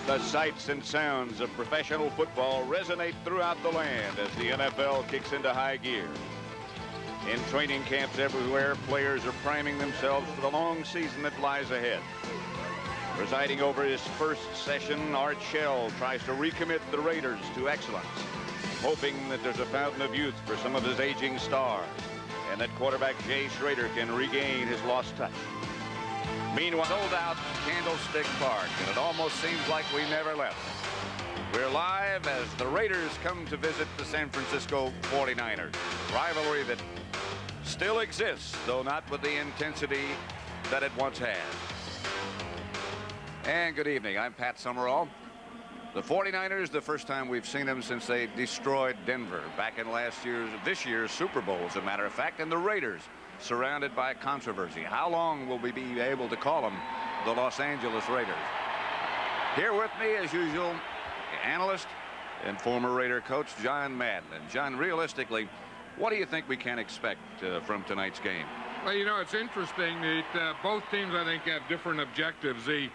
The sights and sounds of professional football resonate throughout the land as the NFL kicks into high gear. In training camps everywhere, players are priming themselves for the long season that lies ahead. Presiding over his first session, Art Shell tries to recommit the Raiders to excellence, hoping that there's a fountain of youth for some of his aging stars, and that quarterback Jay Schroeder can regain his lost touch. Meanwhile, sold out Candlestick Park, and it almost seems like we never left. We're live as the Raiders come to visit the San Francisco 49ers. Rivalry that still exists, though not with the intensity that it once had. And good evening, I'm Pat Summerall. The 49ers, the first time we've seen them since they destroyed Denver back in this year's Super Bowl, as a matter of fact, and the Raiders surrounded by controversy. How long will we be able to call them the Los Angeles Raiders? Here with me, as usual, analyst and former Raider coach John Madden. And John, realistically, what do you think we can expect from tonight's game? Well, you know, it's interesting that both teams, I think, have different objectives. The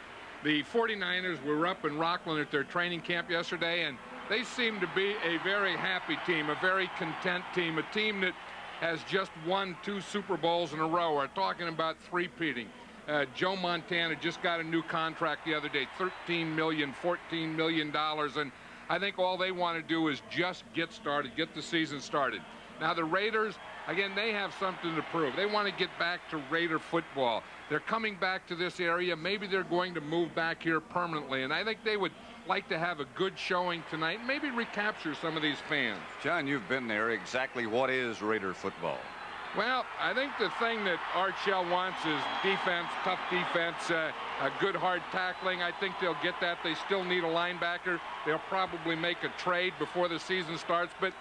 49ers were up in Rockland at their training camp yesterday, and they seem to be a very happy team, a very content team, a team that has just won 2 Super Bowls in a row. We're talking about three-peating. Joe Montana just got a new contract the other day, $13 million, $14 million, and I think all they want to do is just get started, get the season started. Now, the Raiders, again, they have something to prove. They want to get back to Raider football. They're coming back to this area. Maybe they're going to move back here permanently, and I think they would like to have a good showing tonight, maybe recapture some of these fans. John, you've been there. Exactly what is Raider football? Well, I think the thing that Art Shell wants is defense, tough defense, a good hard tackling. I think they'll get that. They still need a linebacker. They'll probably make a trade before the season starts, but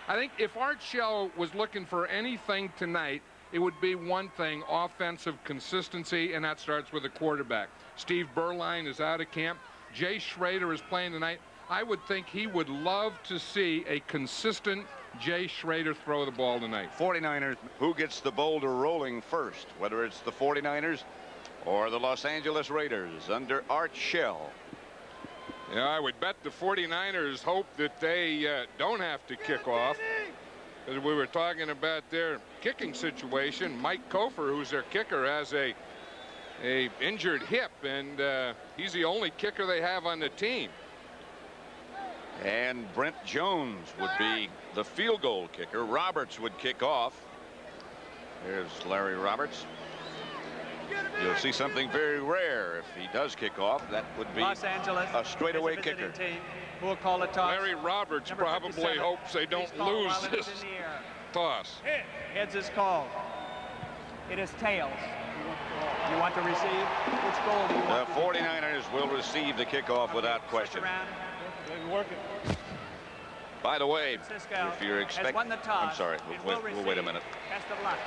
I think if Art Shell was looking for anything tonight, it would be one thing: offensive consistency, and that starts with the quarterback. Steve Berline is out of camp. Jay Schroeder is playing tonight. I would think he would love to see a consistent Jay Schroeder throw the ball tonight. 49ers, who gets the boulder rolling first, whether it's the 49ers or the Los Angeles Raiders under Art Shell? Yeah, I would bet the 49ers hope that they don't have to kick off. As we were talking about their kicking situation, Mike Kofer, who's their kicker, has a injured hip, and he's the only kicker they have on the team. And Brent Jones would be the field goal kicker. Roberts would kick off. There's Larry Roberts. You'll see something very rare if he does kick off. That would be Los Angeles, a straightaway kicker. Who will call a toss? Larry Roberts probably hopes they don't lose this toss. Heads is called. It is tails. You want to receive? Which goal do you want? The 49ers will receive the kickoff without question. By the way, if you're expecting, I'm sorry, we'll wait a minute. Best of luck.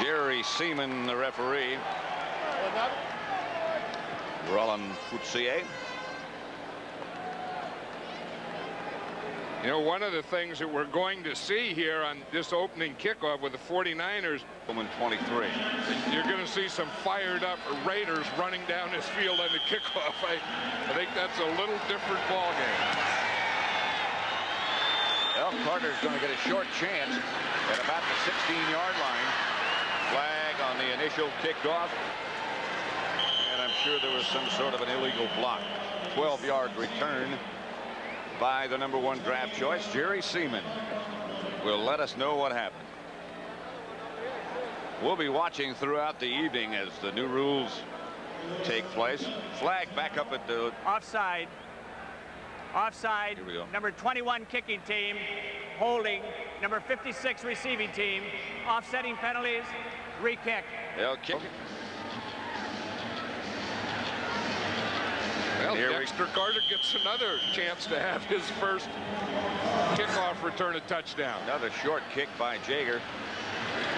Jerry Seaman, the referee. Roland Coutier. You know, one of the things that we're going to see here on this opening kickoff with the 49ers, 23. You're going to see some fired up Raiders running down this field on the kickoff. I think that's a little different ball game. Well, Carter's going to get a short chance at about the 16-yard line. Flag on the initial kickoff. And I'm sure there was some sort of an illegal block. 12-yard return by the #1 draft choice. Jerry Seaman will let us know what happened. We'll be watching throughout the evening as the new rules take place. Flag back up at the offside. Offside. Here we go. Number 21 kicking team holding number 56 receiving team. Offsetting penalties. Re-kick. They'll kick it. Well, Dexter Carter gets another chance to have his first kickoff return a touchdown. Another short kick by Jager.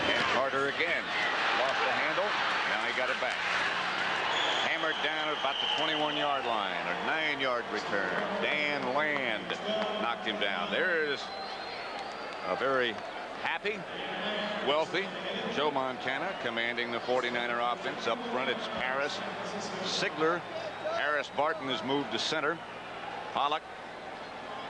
And Carter again. Lost the handle. Now he got it back. Hammered down at about the 21-yard line. A 9-yard return. Dan Land knocked him down. There is a very happy, wealthy. Joe Montana commanding the 49er offense. Up front, it's Harris, Sigler. Harris Barton has moved to center. Pollock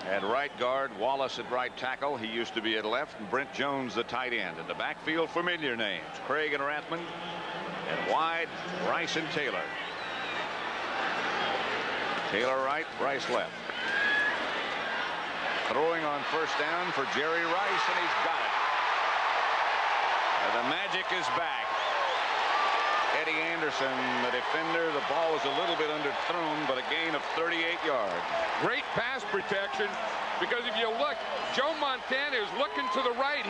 at right guard. Wallace at right tackle. He used to be at left. And Brent Jones, the tight end. In the backfield, familiar names. Craig and Rathman. And wide, Rice and Taylor. Taylor right, Rice left. Throwing on first down for Jerry Rice, and he's got it. And the magic is back. Eddie Anderson, the defender. The ball was a little bit underthrown, but a gain of 38 yards. Great pass protection, because if you look, Joe Montana is looking to the right.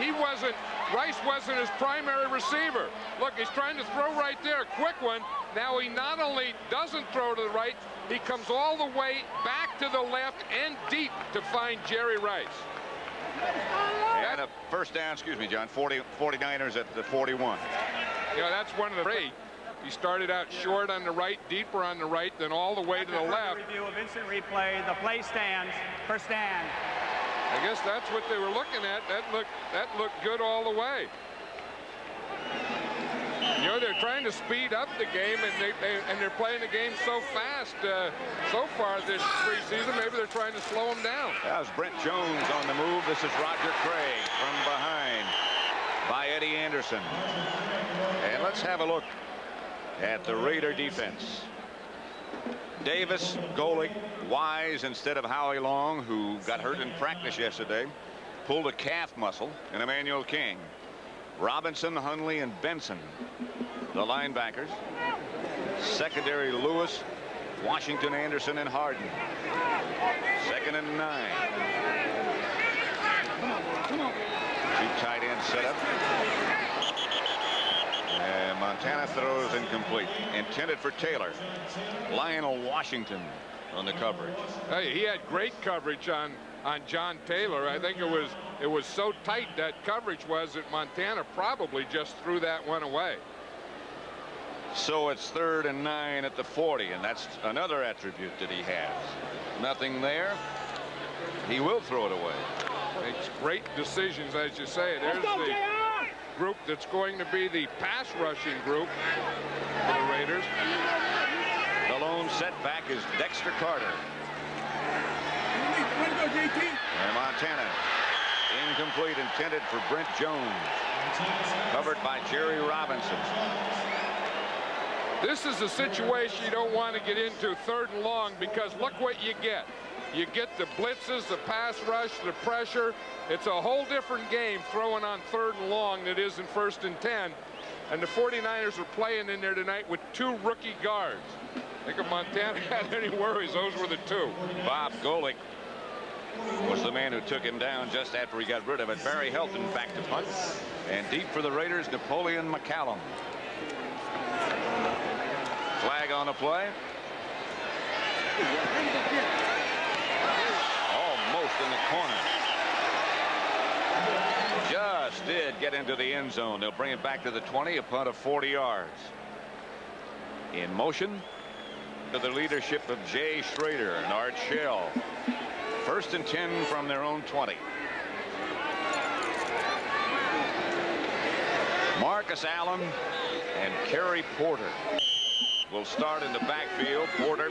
Rice wasn't his primary receiver. Look, he's trying to throw right there. Quick one. Now he not only doesn't throw to the right, he comes all the way back to the left and deep to find Jerry Rice. And a first down, excuse me, John, 49ers at the 41. You know, that's one of the three. He started out short on the right, deeper on the right, then all the way to the left. Review of instant replay. The play stands. First down. I guess that's what they were looking at. That looked good all the way. You know, they're trying to speed up the game, and they're playing the game so fast so far this preseason. Maybe they're trying to slow them down. That was Brent Jones on the move. This is Roger Craig from behind by Eddie Anderson. And let's have a look at the Raider defense. Davis, Golick, Wise instead of Howie Long, who got hurt in practice yesterday, pulled a calf muscle, and Emmanuel King. Robinson, Hundley, and Benson, the linebackers. Secondary, Lewis, Washington, Anderson, and Harden. 2nd and 9. Two tight ends set up. And Montana throws incomplete. Intended for Taylor. Lionel Washington on the coverage. Hey, he had great coverage on John Taylor. I think it was so tight, that coverage was, that Montana probably just threw that one away. So it's 3rd and 9 at the 40, and that's another attribute that he has. Nothing there. He will throw it away. Makes great decisions, as you say. There's the group that's going to be the pass rushing group for the Raiders. The lone setback is Dexter Carter. And Montana, incomplete, intended for Brent Jones. Covered by Jerry Robinson. This is a situation you don't want to get into 3rd and long, because look what you get. You get the blitzes, the pass rush, the pressure. It's a whole different game throwing on 3rd and long than it is in 1st and 10. And the 49ers are playing in there tonight with 2 rookie guards. I think if Montana had any worries, those were the 2. Bob Golick was the man who took him down just after he got rid of it. Barry Helton back to punt. And deep for the Raiders, Napoleon McCallum. Flag on the play. Almost in the corner. Just did get into the end zone. They'll bring it back to the 20, a punt of 40 yards. In motion to the leadership of Jay Schrader and Art Shell. 1st and 10 from their own 20. Marcus Allen and Kerry Porter will start in the backfield. Porter,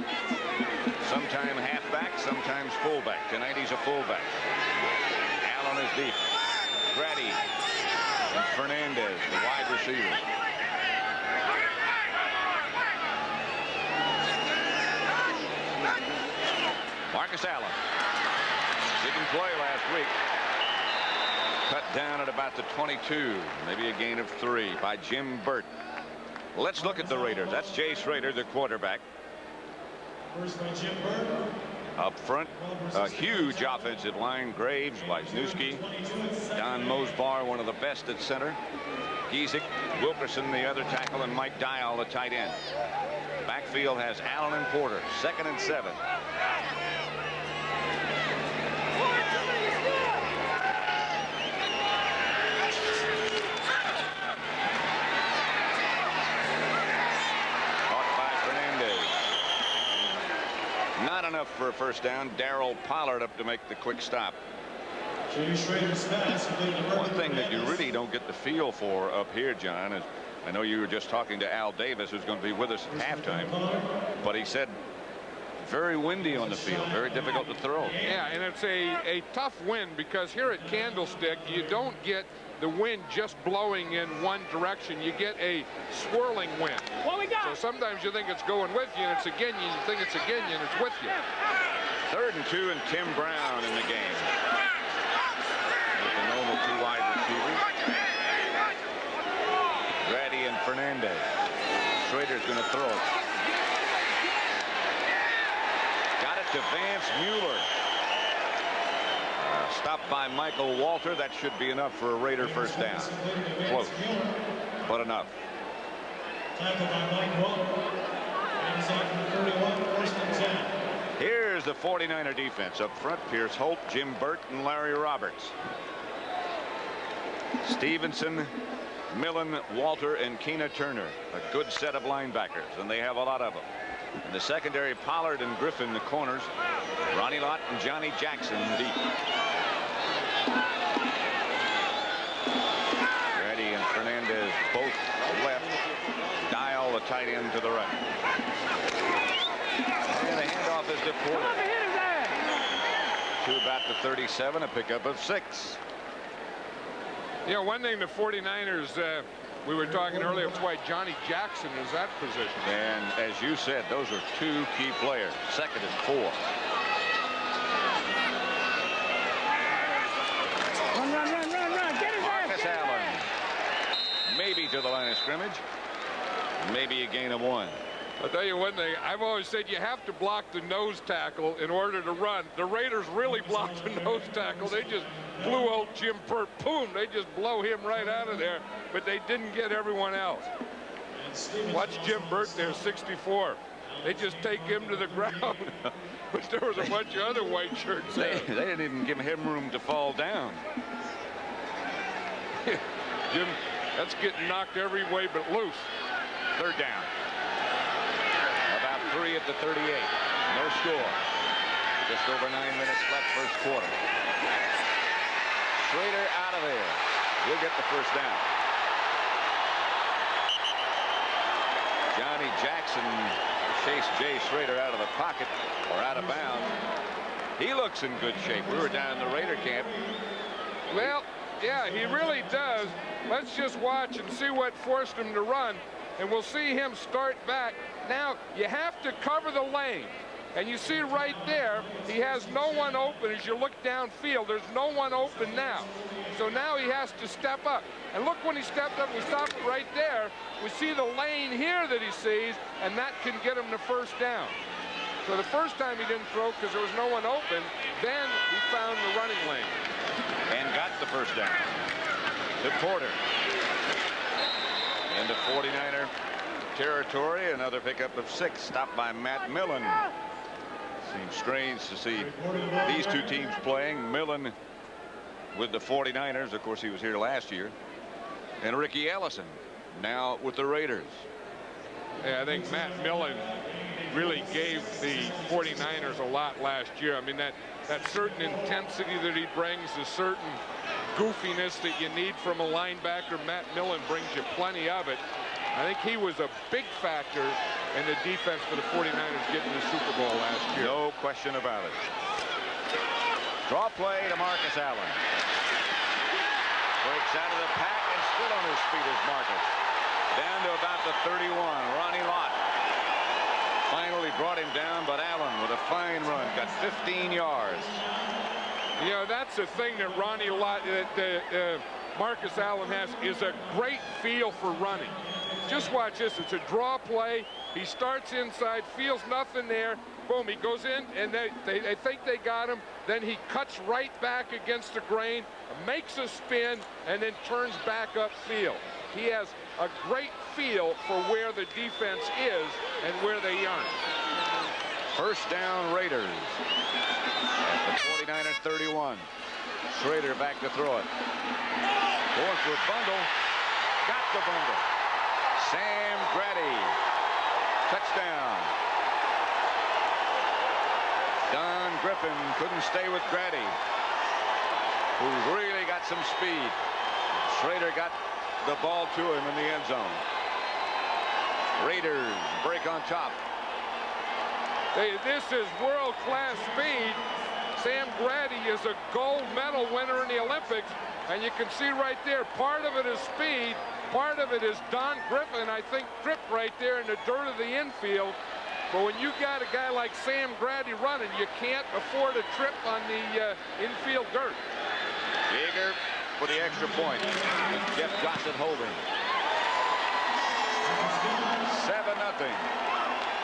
sometime halfback, sometimes fullback. Tonight he's a fullback. Allen is deep. Grady and Fernandez, the wide receivers. Marcus Allen didn't play last week. Cut down at about the 22. Maybe a gain of 3 by Jim Burt. Let's look at the Raiders. That's Jay Schrader, the quarterback. Up front, a huge offensive line. Graves, Wisniewski, Don Mosbar, one of the best at center. Giesick, Wilkerson, the other tackle, and Mike Dial, the tight end. Backfield has Allen and Porter. 2nd and 7. Not enough for a first down. Darrell Pollard up to make the quick stop. One thing that you really don't get the feel for up here, John, is I know you were just talking to Al Davis, who's going to be with us at halftime, but he said very windy on the field, very difficult to throw. Yeah, and it's a tough wind because here at Candlestick, you don't get the wind just blowing in one direction. You get a swirling wind. What we got? So sometimes you think it's going with you, and it's again you. You think it's again you, and it's with you. 3rd and 2, and Tim Brown in the game. With the normal 2 wide receivers. Grady and Fernandez. Schrader's going to throw it. Got it to Vance Mueller. Stopped by Michael Walter. That should be enough for a Raider first down. Close, but enough. Here's the 49er defense up front. Pierce Holt, Jim Burt, and Larry Roberts. Stevenson, Millen, Walter, and Keena Turner. A good set of linebackers, and they have a lot of them. In the secondary, Pollard and Griffin, the corners. Ronnie Lott and Johnny Jackson deep. Grady and Fernandez both left. Dial the tight end to the right. And the handoff is to Porter. To about the 37, a pickup of 6. You know, one thing the 49ers, we were talking earlier, that's why Johnny Jackson is that position. And as you said, those are 2 key players. 2nd and 4. Run. Get his Marcus Allen. Maybe to the line of scrimmage. Maybe a gain of 1. I'll tell you one thing. I've always said you have to block the nose tackle in order to run. The Raiders really blocked the nose tackle. They just blew old Jim Burt. Boom. They just blow him right out of there. But they didn't get everyone else. Watch Jim Burt there, 64. They just take him to the ground. But there was a bunch of other white shirts there. They didn't even give him room to fall down. Jim, that's getting knocked every way but loose. 3rd down. About 3 at the 38. No score. Just over 9 minutes left first quarter. Schrader out of there. He'll get the first down. Johnny Jackson chased Jay Schrader out of the pocket or out of bounds. He looks in good shape. We were down in the Raider camp. Well, yeah, he really does. Let's just watch and see what forced him to run. And we'll see him start back. Now, you have to cover the lane. And you see right there, he has no one open. As you look downfield, there's no one open now. So now he has to step up. And look, when he stepped up, we stopped right there. We see the lane here that he sees, and that can get him the first down. So the first time he didn't throw because there was no one open. Then he found the running lane. And got the first down. To Porter. Into 49er territory. Another pickup of 6. Stopped by Matt Millen. Seems strange to see these 2 teams playing. Millen with the 49ers. Of course, he was here last year. And Ricky Ellison now with the Raiders. Yeah, I think Matt Millen really gave the 49ers a lot last year. I mean, that certain intensity that he brings, the certain goofiness that you need from a linebacker, Matt Millen brings you plenty of it. I think he was a big factor in the defense for the 49ers getting the Super Bowl last year. No question about it. Draw play to Marcus Allen. Breaks out of the pack and still on his feet is Marcus. Down to about the 31. Ronnie Lott finally brought him down, but Allen with a fine run got 15 yards. You know, that's the thing that Ronnie Lott, Marcus Allen has, is a great feel for running. Just watch this. It's a draw play. He starts inside, feels nothing there. Boom, he goes in, and they think they got him. Then he cuts right back against the grain, makes a spin, and then turns back upfield. He has a great feel for where the defense is and where they aren't. First down, Raiders. At the 49er 31. Schrader back to throw it. Going for a bundle. Got the bundle. Sam Grady. Touchdown. Don Griffin couldn't stay with Grady. who's really got some speed. Schrader got the ball to him in the end zone. Raiders break on top. Hey, this is world-class speed. Sam Grady is a gold medal winner in the Olympics, and you can see right there, part of it is speed, part of it is Don Griffin, I think, tripped right there in the dirt of the infield. But when you got a guy like Sam Grady running, you can't afford a trip on the infield dirt. Yeager for the extra point. Jeff Gossett holding. 7-0.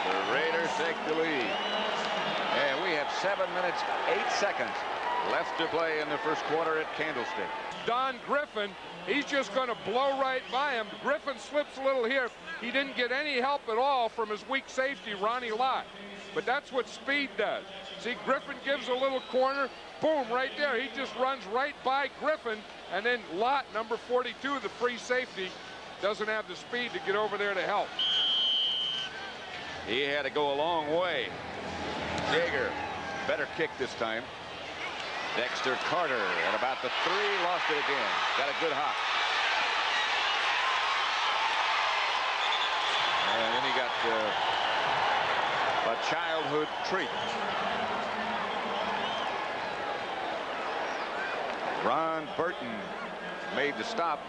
The Raiders take the lead. And we have 7 minutes, 8 seconds left to play in the first quarter at Candlestick. Don Griffin, he's just going to blow right by him. Griffin slips a little here. He didn't get any help at all from his weak safety, Ronnie Lott. But that's what speed does. See, Griffin gives a little corner. Boom, right there. He just runs right by Griffin. And then Lott, number 42, the free safety, doesn't have the speed to get over there to help. He had to go a long way. Yeager, better kick this time. Dexter Carter at about the 3, lost it again. Got a good hop. And then he got a childhood treat. Ron Burton made the stop.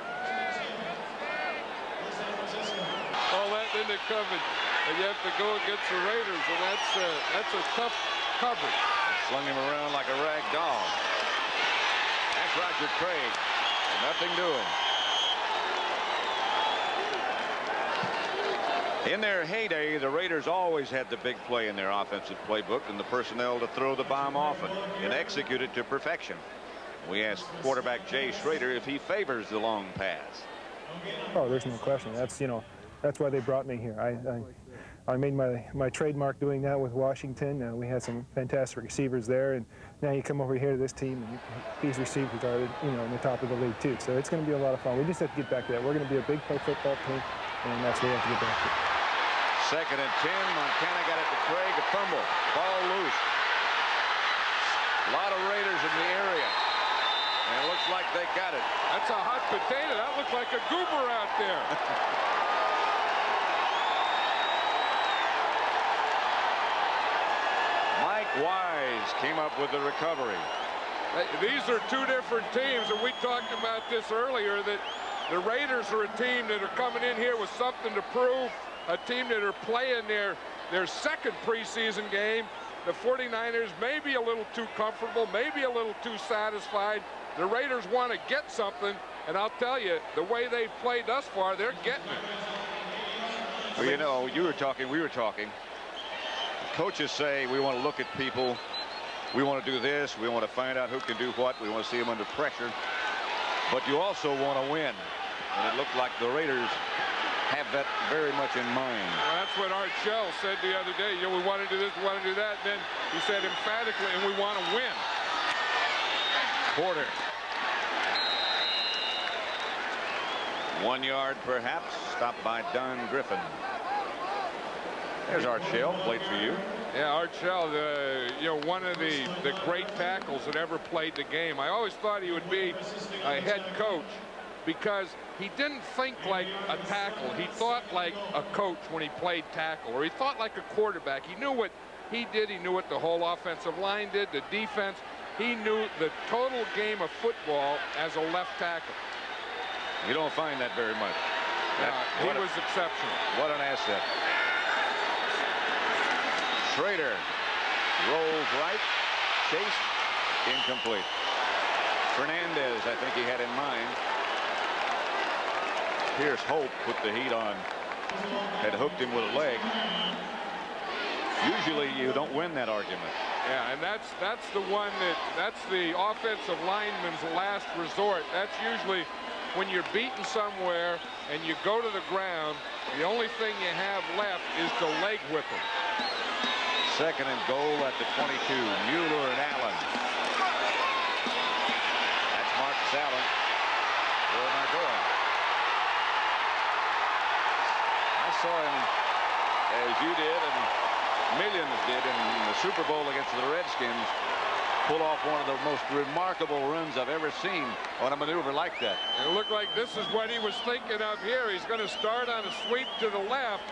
All that in the coverage, and you have to go against the Raiders, and that's a tough coverage. Slung him around like a rag doll. That's Roger Craig. Nothing doing. In their heyday, the Raiders always had the big play in their offensive playbook and the personnel to throw the bomb often and execute it to perfection. We asked quarterback Jay Schrader if he favors the long pass. Oh, there's no question. That's, that's why they brought me here. I made my trademark doing that with Washington. We had some fantastic receivers there, and now you come over here to this team, and these receivers are, in the top of the league too. So it's going to be a lot of fun. We just have to get back to that. We're going to be a big play football team, and that's what we have to get back to. 2nd and 10. Montana got it to Craig. A fumble. Ball loose. A lot of Raiders in the area. And it looks like they got it. That's a hot potato. That looks like a goober out there. Mike Wise came up with the recovery. These are two different teams, and we talked about this earlier, that the Raiders are a team that are coming in here with something to prove, a team that are playing their second preseason game. The 49ers may be a little too comfortable, maybe a little too satisfied. The Raiders want to get something, and I'll tell you, the way they've played thus far, they're getting it. Well, we were talking. Coaches say we want to look at people. We want to do this. We want to find out who can do what. We want to see them under pressure. But you also want to win. And it looked like the Raiders have that very much in mind. Well, that's what Art Shell said the other day. We want to do this, we want to do that. Then he said emphatically, and we want to win. Porter. 1 yard perhaps, stopped by Don Griffin. There's Art Shell, played for you. Yeah, Art Shell, one of the great tackles that ever played the game. I always thought he would be a head coach because he didn't think like a tackle. He thought like a coach when he played tackle, or he thought like a quarterback. He knew what he did. He knew what the whole offensive line did, the defense. He knew the total game of football as a left tackle. You don't find that very much. He was exceptional. What an asset. Schrader rolls right, chased, incomplete. Fernandez, I think he had in mind. Pierce Hope put the heat on, had hooked him with a leg. Usually you don't win that argument. Yeah, and that's the one that's the offensive lineman's last resort. That's usually when you're beaten somewhere and you go to the ground, the only thing you have left is to leg whip them. 2nd and goal at the 22. Mueller and Allen. That's Marcus Allen. Where am I going? I saw him, as you did and millions did, in the Super Bowl against the Redskins. pull off one of the most remarkable runs I've ever seen on a maneuver like that. It looked like this is what he was thinking of here. He's going to start on a sweep to the left.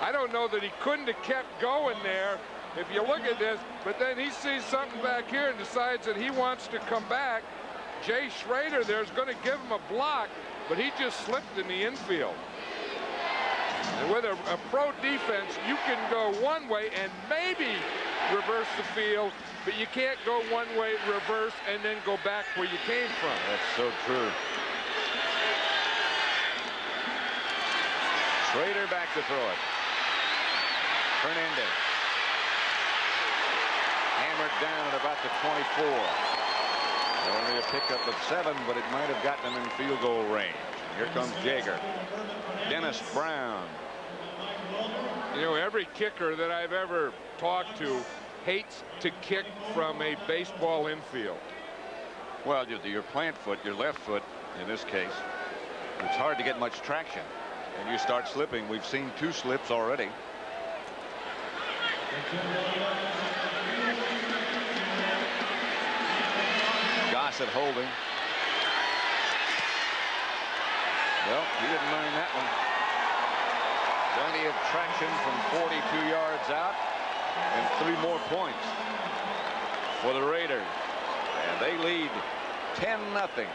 I don't know that he couldn't have kept going there if you look at this, but then he sees something back here and decides that he wants to come back. Jay Schrader there's going to give him a block, but he just slipped in the infield. And with a pro defense, you can go one way and maybe reverse the field, but you can't go one way, reverse, and then go back where you came from. That's so true. Schrader back to throw it. Fernandez. Hammered down at about the 24. Only a pickup of 7, but it might have gotten him in field goal range. Here comes Jaeger. Dennis Brown. You know, every kicker that I've ever talked to hates to kick from a baseball infield. Well, your plant foot, your left foot, in this case, it's hard to get much traction. And you start slipping. We've seen 2 slips already. Gossett holding. Well, he didn't mind that one. Plenty of traction from 42 yards out, and 3 more points for the Raiders. And they lead 10-0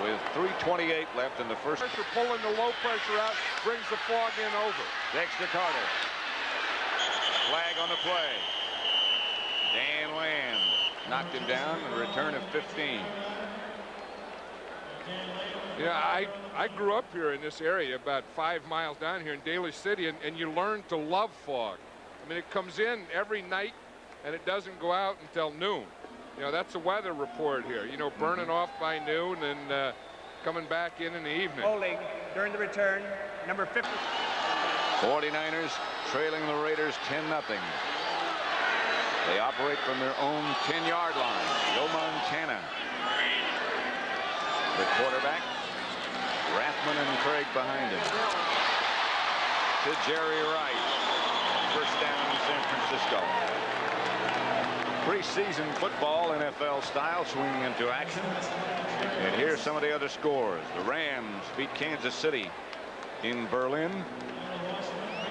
with 3:28 left in the first. Pressure pulling the low pressure out, brings the fog in over. Dexter Carter. Flag on the play. Dan Land knocked him down, and a return of 15. Yeah, I grew up here in this area, about 5 miles down here in Daly City, and you learn to love fog. I mean, it comes in every night, and it doesn't go out until noon. You know, that's a weather report here. You know, burning off by noon and coming back in the evening. Holding during the return, number 50. 49ers trailing the Raiders 10-0. They operate from their own 10-yard line. Joe Montana. The quarterback. Rathman and Craig behind him. To Jerry Rice. First down in San Francisco. Preseason football, NFL style, swinging into action. And here's some of the other scores. The Rams beat Kansas City in Berlin.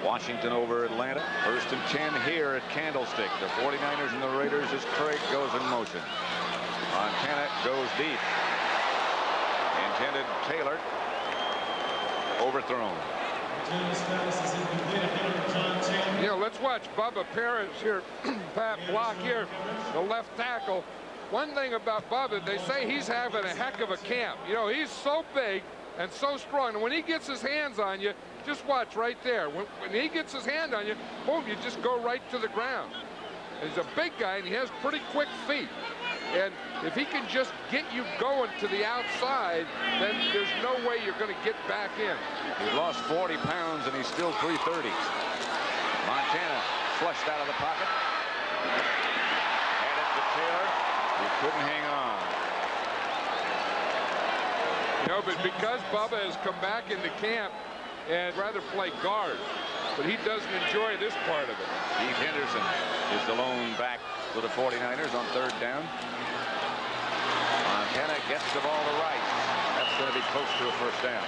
Washington over Atlanta. 1st and 10 here at Candlestick. The 49ers and the Raiders as Craig goes in motion. Montana goes deep. Intended Taylor. Overthrown. You know, let's watch Bubba Parrish here. Pat block here, the left tackle. One thing about Bubba, they say he's having a heck of a camp. You know, he's so big and so strong. And when he gets his hands on you, just watch right there. When he gets his hand on you, boom, you just go right to the ground. And he's a big guy, and he has pretty quick feet. And if he can just get you going to the outside, then there's no way you're going to get back in. He's lost 40 pounds, and he's still 330. Montana flushed out of the pocket. Had it to Taylor. He couldn't hang on. You know, but because Bubba has come back into camp and rather play guard, but he doesn't enjoy this part of it. Keith Henderson is the lone back for the 49ers on 3rd down. Montana gets the ball to Rice. That's going to be close to a first down.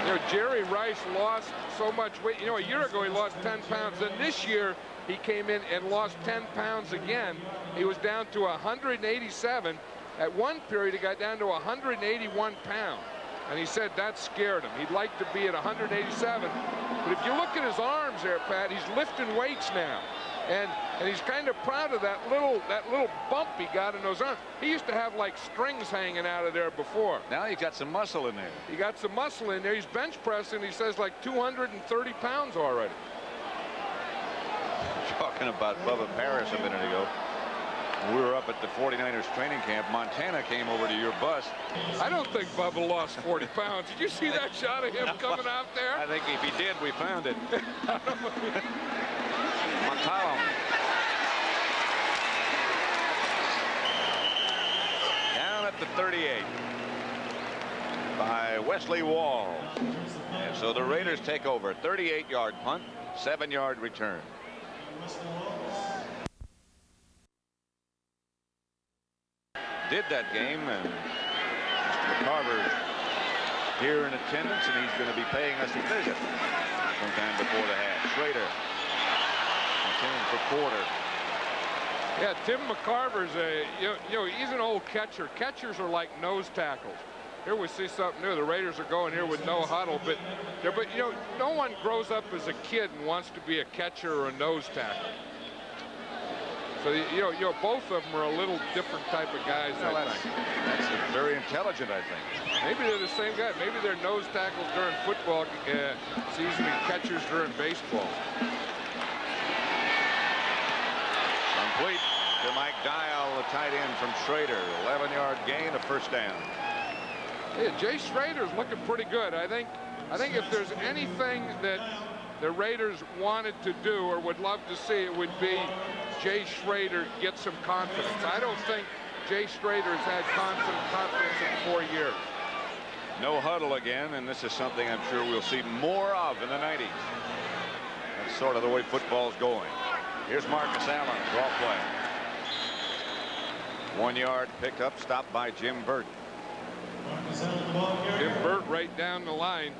You know, Jerry Rice lost so much weight. You know, a year ago he lost 10 pounds. Then this year he came in and lost 10 pounds again. He was down to 187. At one period he got down to 181 pounds. And he said that scared him. He'd like to be at 187. But if you look at his arms there, Pat, he's lifting weights now. And he's kind of proud of that little bump he got in those arms. He used to have like strings hanging out of there before. Now he's got some muscle in there. He got some muscle in there. He's bench pressing, he says, like 230 pounds already. Talking about Bubba Parrish a minute ago. We were up at the 49ers training camp. Montana came over to your bus. I don't think Bubba lost 40 pounds. Did you see that shot of him coming out there? I think if he did, we found it. McCollum. Down at the 38 by Wesley Walls. And so the Raiders take over. 38-yard punt, 7-yard return. did that game, and Mr. McCarver's here in attendance, and he's going to be paying us a visit sometime before the half. Schrader continuing for Porter. Yeah, Tim McCarver's he's an old catcher. Catchers are like nose tackles. Here we see something new. The Raiders are going here with no huddle, but no one grows up as a kid and wants to be a catcher or a nose tackle. So both of them are a little different type of guys. Well, I think that's very intelligent. I think maybe they're the same guy. Maybe they're nose tackles during football season and catchers during baseball. Complete to Mike Dial, the tight end from Schrader. 11-yard gain, a first down. Yeah, Jay Schrader's looking pretty good. I think if there's anything that the Raiders wanted to do or would love to see, it would be Jay Schrader get some confidence. I don't think Jay Schrader has had confidence in 4 years. No huddle again, and this is something I'm sure we'll see more of in the 90s. That's sort of the way football's going. Here's Marcus Allen, draw play. 1-yard pickup, stopped by Jim Burt. Jim Burt right down the line.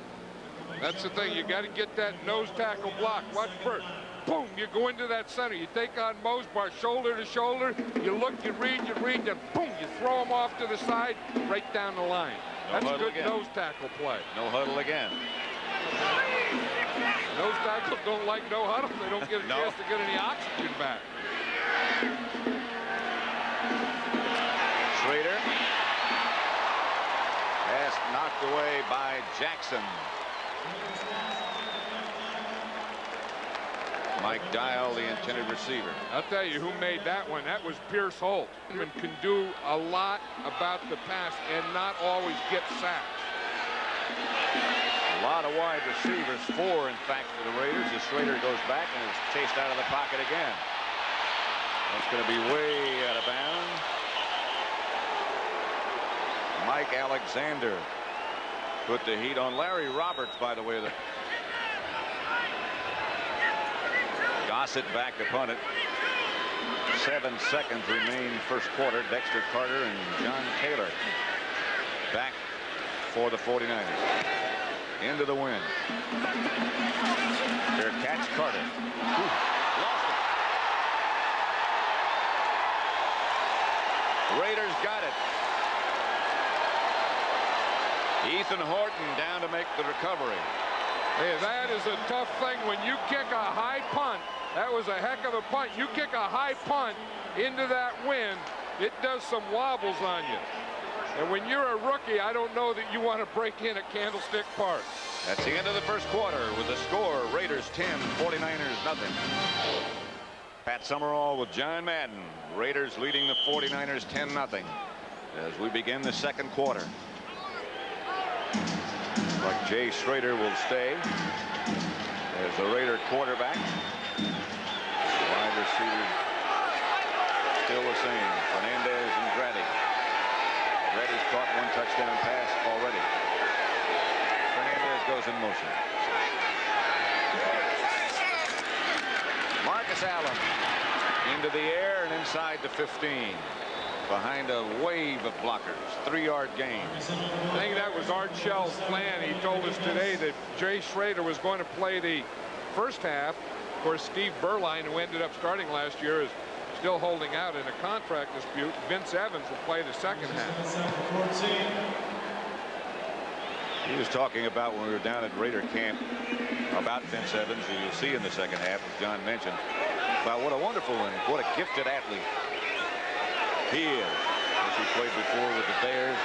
That's the thing. You got to get that nose tackle block. Watch Burt. Boom! You go into that center. You take on Mosbar shoulder to shoulder. You look, you read, then boom! You throw him off to the side, right down the line. That's a good nose tackle play. No huddle again. Nose tackles don't like no huddle. They don't get a chance to get any oxygen back. Schrader. Pass knocked away by Jackson. Mike Dial, the intended receiver. I'll tell you who made that one. That was Pierce Holt. Can do a lot about the pass and not always get sacked. A lot of wide receivers, 4 in fact for the Raiders, as Schrader goes back and is chased out of the pocket again. That's going to be way out of bounds. Mike Alexander put the heat on Larry Roberts, by the way. Gossett back to punt it. 7 seconds remain first quarter. Dexter Carter and John Taylor back for the 49ers. Into the wind. Their catch, Carter. Lost it. Raiders got it. Ethan Horton down to make the recovery. Hey, that is a tough thing when you kick a high punt. That was a heck of a punt. You kick a high punt into that wind, it does some wobbles on you. And when you're a rookie, I don't know that you want to break in at Candlestick Park. That's the end of the first quarter with the score, Raiders 10, 49ers nothing. Pat Summerall with John Madden. Raiders leading the 49ers 10-0 as we begin the second quarter. Like Jay Schrader will stay as the Raider quarterback. Wide receivers still the same. Fernandez and Grady. Grady's caught 1 touchdown pass already. Fernandez goes in motion. Marcus Allen into the air and inside the 15. Behind a wave of blockers. 3-yard gain. I think that was Art Shell's plan. He told us today that Jay Schrader was going to play the first half. Of course, Steve Berline, who ended up starting last year, is still holding out in a contract dispute. Vince Evans will play the second half. He was talking about when we were down at Raider camp about Vince Evans, who you'll see in the second half, as John mentioned, about what a wonderful and what a gifted athlete he is. As he played before with the Bears.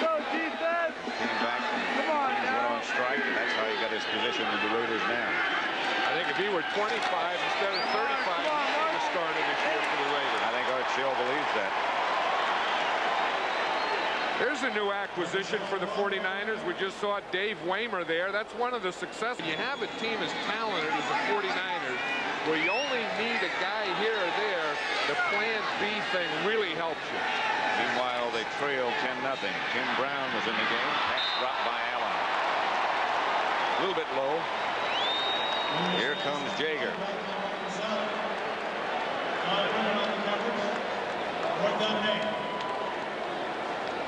Go defense! Came back and teams went on strike, and that's how he got his position with the Raiders now. I think if he were 25 instead of 35, he would have started this year for the Raiders. I think Art Shell believes that. There's a new acquisition for the 49ers. We just saw Dave Waymer there. That's one of the successes. You have a team as talented as the 49ers, where you only need a guy here or there. The plan B thing really helps you. Meanwhile, they trail 10-0. Tim Brown was in the game. Pass dropped by Allen. A little bit low. Here comes Jaeger.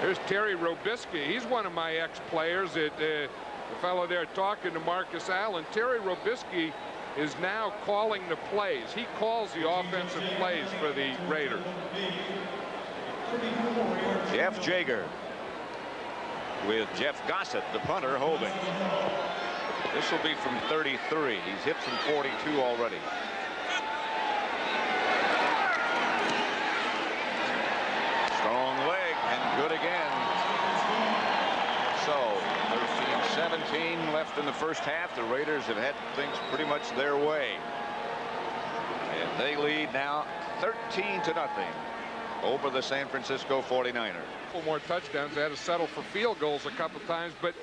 Here's Terry Robisky. He's one of my ex-players. The fellow there talking to Marcus Allen. Terry Robisky is now calling the plays. He calls the offensive plays for the Raiders. Jeff Jager with Jeff Gossett, the punter, holding. This will be from 33. He's hit from 42 already. Strong leg and good again. So 13-17 left in the first half. The Raiders have had things pretty much their way. And they lead now 13-0 over the San Francisco 49ers. A couple more touchdowns. They had to settle for field goals a couple times, but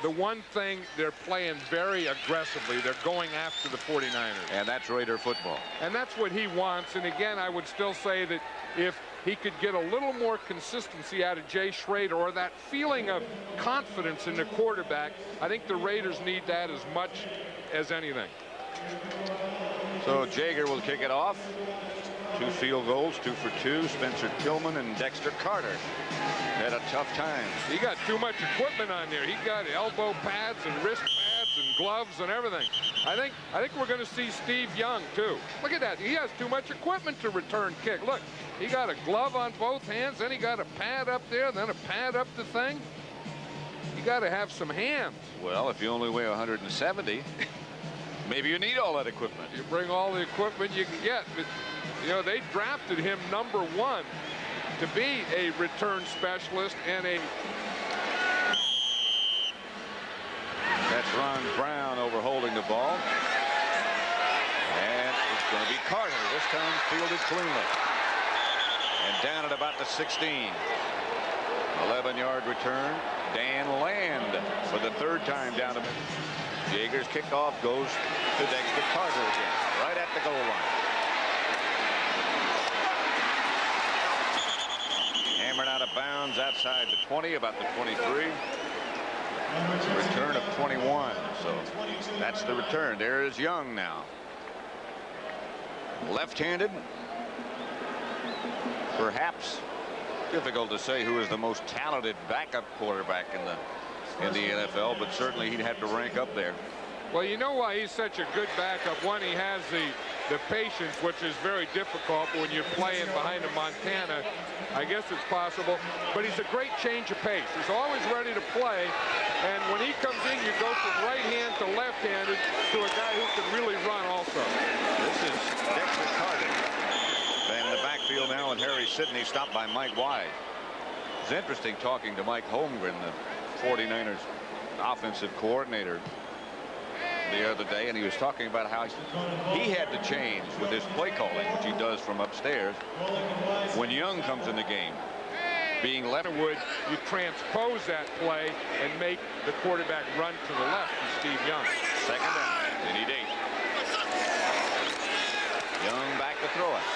the one thing, they're playing very aggressively. They're going after the 49ers. And that's Raider football. And that's what he wants. And again, I would still say that if he could get a little more consistency out of Jay Schrader, or that feeling of confidence in the quarterback, I think the Raiders need that as much as anything. So Jager will kick it off. 2 field goals, 2 for 2. Spencer Tillman and Dexter Carter had a tough time. He got too much equipment on there. He got elbow pads and wrist pads and gloves and everything. I think we're going to see Steve Young too. Look at that. He has too much equipment to return kick. Look, he got a glove on both hands, then he got a pad up there, then a pad up the thing. You got to have some hands. Well, if you only weigh 170, maybe you need all that equipment. You bring all the equipment you can get. But, you know, they drafted him #1 to be a return specialist and a... That's Ron Brown over holding the ball. And it's going to be Carter. This time fielded cleanly. And down at about the 16. 11-yard return. Dan Land for the 3rd time down to Jager's kickoff goes to Dexter Carter again, right at the goal line. Hammered out of bounds outside the 20, about the 23. Return of 21, so that's the return. There is Young now. Left-handed. Perhaps difficult to say who is the most talented backup quarterback in the NFL, but certainly he'd have to rank up there. Well, you know why he's such a good backup? One, he has the patience, which is very difficult when you're playing behind a Montana. I guess it's possible, but he's a great change of pace. He's always ready to play, and when he comes in, you go from right hand to left-handed to a guy who can really run also. This is Dexter Carter. And in the backfield now, and Harry Sidney stopped by Mike Wise. It's interesting talking to Mike Holmgren, the 49ers offensive coordinator, the other day, and he was talking about how he had to change with his play calling, which he does from upstairs, when Young comes in the game. Being Leatherwood, you transpose that play and make the quarterback run to the left with Steve Young. 2nd down. They need 8. Young back to throw it.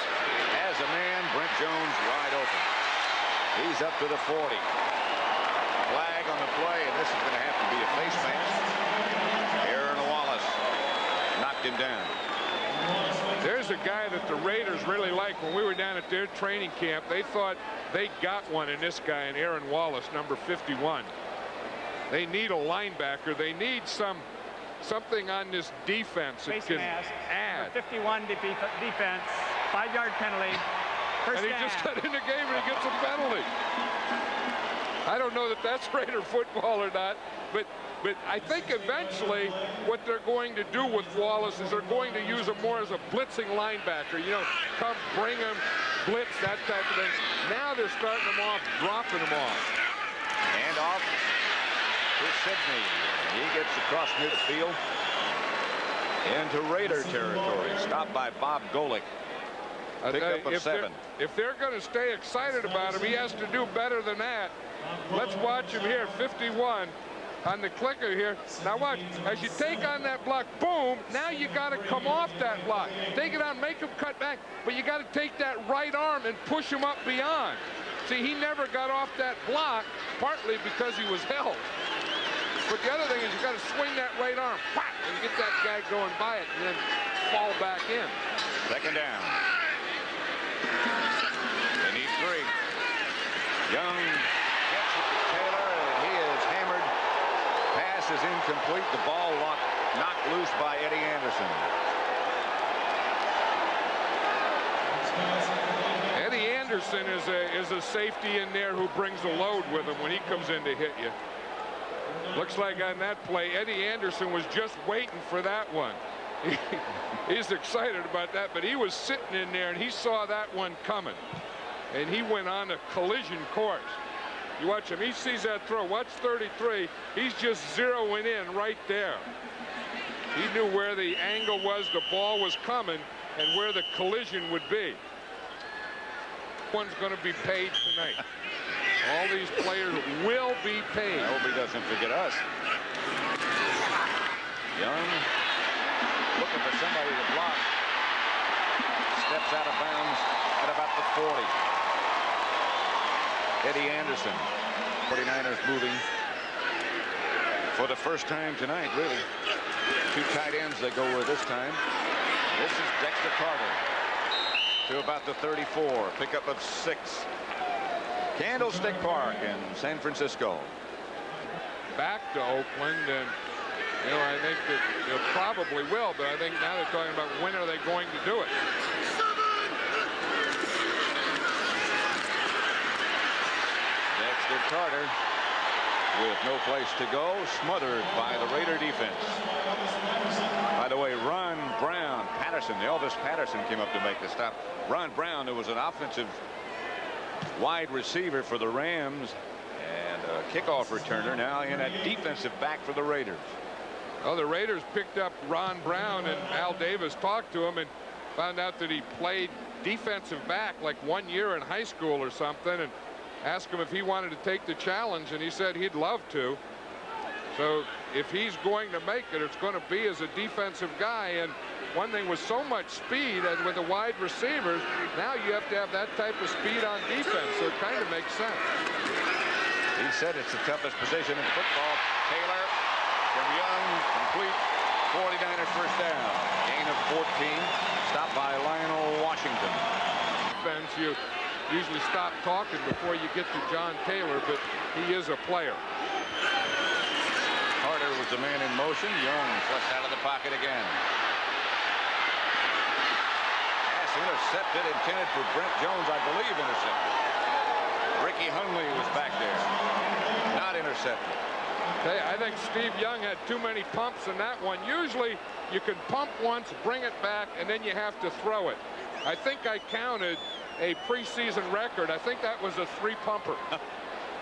As a man, Brent Jones wide open. He's up to the 40. Flag on the play, and this is going to have to be a face mask. Aaron Wallace knocked him down. There's a guy that the Raiders really like. When we were down at their training camp, they thought they got one in this guy, in Aaron Wallace, number 51. They need a linebacker. They need something on this defense that can add. 51 defense, 5-yard penalty. And he just got in the game and he gets a penalty. I don't know that that's Raider football or not, but I think eventually what they're going to do with Wallace is they're going to use him more as a blitzing linebacker. You know, come bring him, blitz, that type of thing. Now they're starting him off, dropping him off. And off to Sidney. He gets across midfield into Raider territory. Stopped by Bob Golick. Pickup of 7. If they're going to stay excited about him, he has to do better than that. Let's watch him here, 51 on the clicker here. Now watch, as you take on that block, boom, now you got to come off that block. Take it on, make him cut back, but you got to take that right arm and push him up beyond. See, he never got off that block, partly because he was held. But the other thing is you got to swing that right arm, pop, and get that guy going by it, and then fall back in. 2nd down. They need 3. Young gets pass is incomplete. The ball knocked loose by Eddie Anderson. Eddie Anderson is a safety in there who brings a load with him when he comes in to hit you. Looks like on that play, Eddie Anderson was just waiting for that one. He's excited about that, but he was sitting in there and he saw that one coming. And he went on a collision course. You watch him, he sees that throw. Watch 33. He's just zeroing in right there. He knew where the angle was, the ball was coming, and where the collision would be. One's going to be paid tonight. All these players will be paid. I hope he doesn't forget us. Young looking for somebody to block. Steps out of bounds at about the 40. Eddie Anderson. 49ers moving for the first time tonight, really. Two tight ends they go with this time. This is Dexter Carter to about the 34. Pickup of 6. Candlestick Park in San Francisco. Back to Oakland, and you know, I think that they probably will, but I think now they're talking about when are they going to do it. Dexter Carter with no place to go, smothered by the Raider defense. By the way, Ron Brown, Patterson, Elvis Patterson came up to make the stop. Ron Brown, who was an offensive wide receiver for the Rams and a kickoff returner, now in at defensive back for the Raiders. Well, the Raiders picked up Ron Brown, and Al Davis talked to him and found out that he played defensive back like 1 year in high school or something, and asked him if he wanted to take the challenge, and he said he'd love to. So if he's going to make it, it's going to be as a defensive guy. And one thing with so much speed and with the wide receivers, now you have to have that type of speed on defense, so it kind of makes sense. He said it's the toughest position in football. Taylor from Young, complete. 49ers first down. Gain of 14. Stopped by Lionel Washington. Defense, you usually stop talking before you get to John Taylor, but he is a player. Carter was the man in motion. Young flushed out of the pocket again. Pass intercepted, intended for Brent Jones, I believe intercepted. Ricky Hundley was back there. Not intercepted. Hey, I think Steve Young had too many pumps in that one. Usually you can pump once, bring it back, and then you have to throw it. I think I counted a preseason record. I think that was a 3-pumper.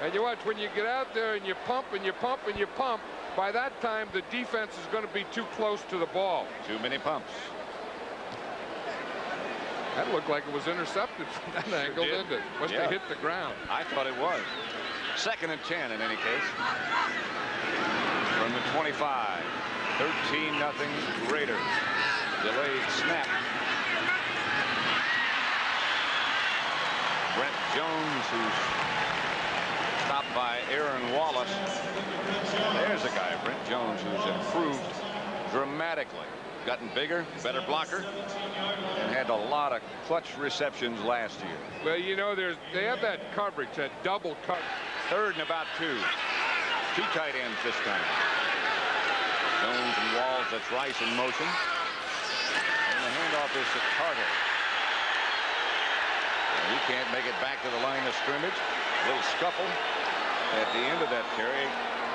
And you watch, when you get out there and you pump and you pump and you pump, by that time the defense is going to be too close to the ball. Too many pumps. That looked like it was intercepted from that angle, didn't it? Must have hit the ground. I thought it was. 2nd and 10 in any case. From the 25. 13-0 Raiders. Delayed snap. Brent Jones, who's stopped by Aaron Wallace. There's a guy, Brent Jones, who's improved dramatically. Gotten bigger, better blocker, and had a lot of clutch receptions last year. Well, you know, they have that coverage, that double coverage. 3rd and about 2. 2 tight ends this time. Jones and Walls, that's Rice in motion. And the handoff is to Carter. He can't make it back to the line of scrimmage. A little scuffle at the end of that carry.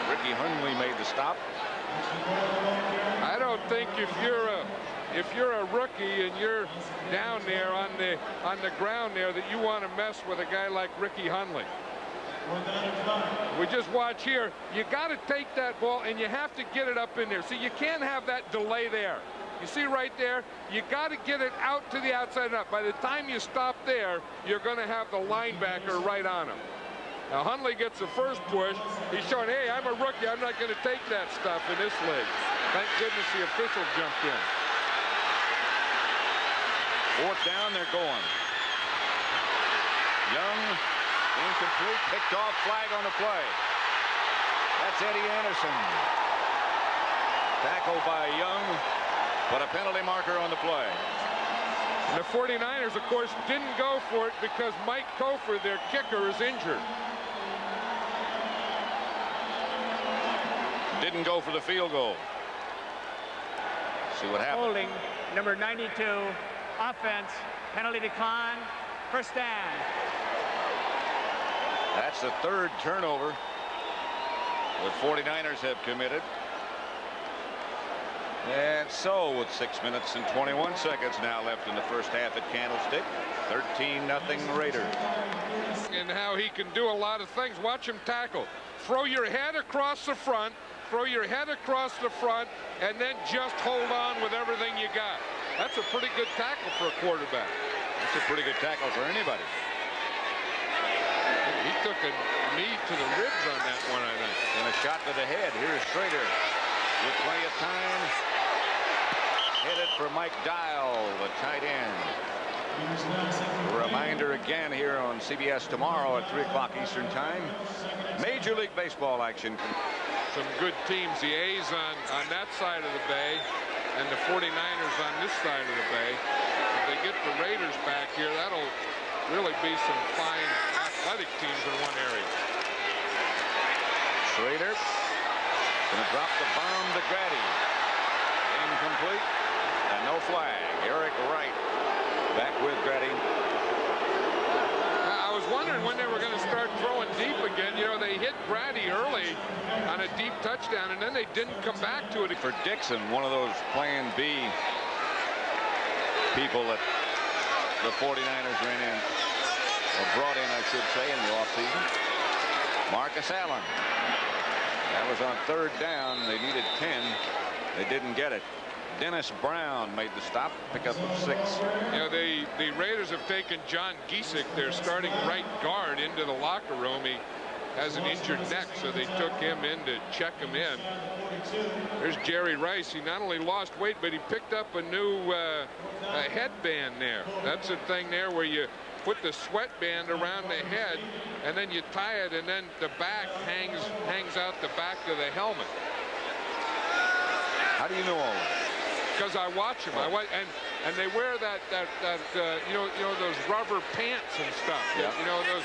Ricky Hundley made the stop. I don't think if you're a rookie and you're down there on the ground there that you want to mess with a guy like Ricky Hundley. We just watch here. You got to take that ball and you have to get it up in there. See, you can't have that delay there. You see right there, you got to get it out to the outside and up. By the time you stop there, you're going to have the linebacker right on him. Now, Hundley gets the first push. He's showing, hey, I'm a rookie. I'm not going to take that stuff in this league. Thank goodness the official jumped in. 4th down, they're going. Young, incomplete, picked off, flag on the play. That's Eddie Anderson. Tackled by Young, but a penalty marker on the play. And the 49ers, of course, didn't go for it because Mike Kofor, their kicker, is injured. Didn't go for the field goal. See what happens. Holding number 92, offense, penalty decline, first down. That's the third turnover the 49ers have committed. And so with 6 minutes and 21 seconds now left in the first half at Candlestick, 13-0 Raiders. And how he can do a lot of things. Watch him tackle. Throw your head across the front, throw your head across the front, and then just hold on with everything you got. That's a pretty good tackle for a quarterback. That's a pretty good tackle for anybody. He took a knee to the ribs on that one, I think. And a shot to the head. Here's Schrader with plenty of time. Headed for Mike Dial, the tight end. A reminder again here on CBS tomorrow at 3 o'clock Eastern Time. Major League Baseball action. Some good teams. The A's on that side of the bay and the 49ers on this side of the bay. If they get the Raiders back here, that'll really be some fine athletic teams in one area. Schrader gonna drop the bomb to Grady. Incomplete and no flag. Eric Wright back with Grady. I was wondering when they were going to start throwing deep again. You know, they hit Grady early on a deep touchdown, and then they didn't come back to it. For Dixon, one of those Plan B people that the 49ers ran in, or brought in, I should say, in the offseason. Marcus Allen. That was on third down. They needed 10. They didn't get it. Dennis Brown made the stop, pickup of 6. You know, the Raiders have taken John Giesick, their starting right guard, into the locker room. He has an injured neck, so they took him in to check him in. There's Jerry Rice. He not only lost weight, but he picked up a new headband there. That's the thing there where you put the sweatband around the head, and then you tie it, and then the back hangs out the back of the helmet. How do you know all that? Because I watch them. And they wear that you know those rubber pants and stuff. Yeah. You know those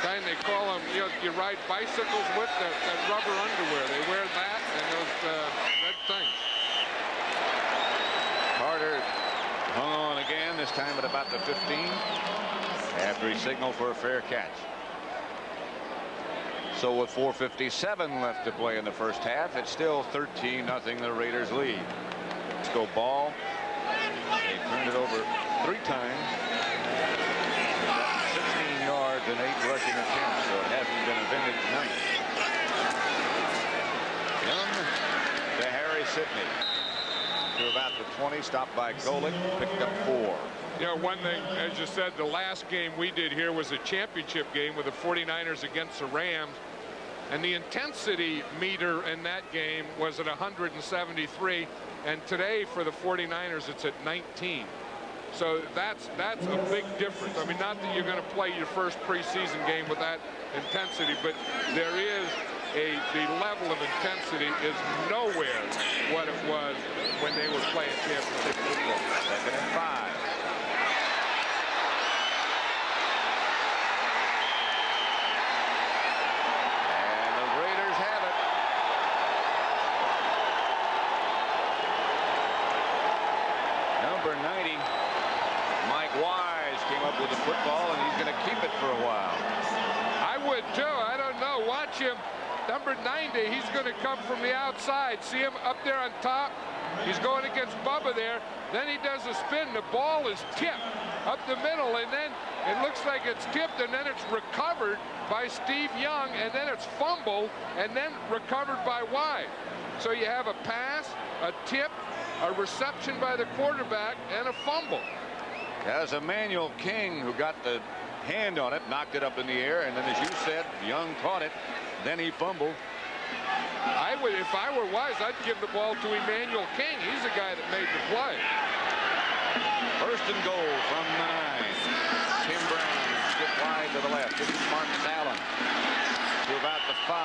kind they call them. You know, you ride bicycles with that rubber underwear. They wear that and those red things. Carter Hung on again, this time at about the 15, after he signaled for a fair catch. So with 4:57 left to play in the first half, it's still 13-0 the Raiders lead. Let's go ball. They turned it over 3 times. 16 yards and 8 rushing attempts, so it hasn't been a vintage night. Young to Harry Sidney. To about the 20, stopped by Golick, picked up 4. You know, one thing, as you said, the last game we did here was a championship game with the 49ers against the Rams. And the intensity meter in that game was at 173. And today for the 49ers, it's at 19. So that's a big difference. I mean, not that you're going to play your first preseason game with that intensity, but there is the level of intensity is nowhere what it was when they were playing championship football. 2nd and 5. And the Raiders have it. Number 90, Mike Wise came up with the football, and he's going to keep it for a while. I would too. I don't know. Watch him. Number 90, he's going to come from the outside. See him up there on top? He's going against Bubba there. Then he does a spin. The ball is tipped up the middle, and then it looks like it's tipped, and then it's recovered by Steve Young, and then it's fumbled, and then recovered by Wise. So you have a pass, a tip, a reception by the quarterback, and a fumble. As Emmanuel King, who got the hand on it, knocked it up in the air, and then, as you said, Young caught it. Then he fumbled. I would, if I were Wise, I'd give the ball to Emmanuel King. He's the guy that made the play. 1st and goal from the 9. Tim Brown skip wide to the left. This is Marcus Allen to about the 5.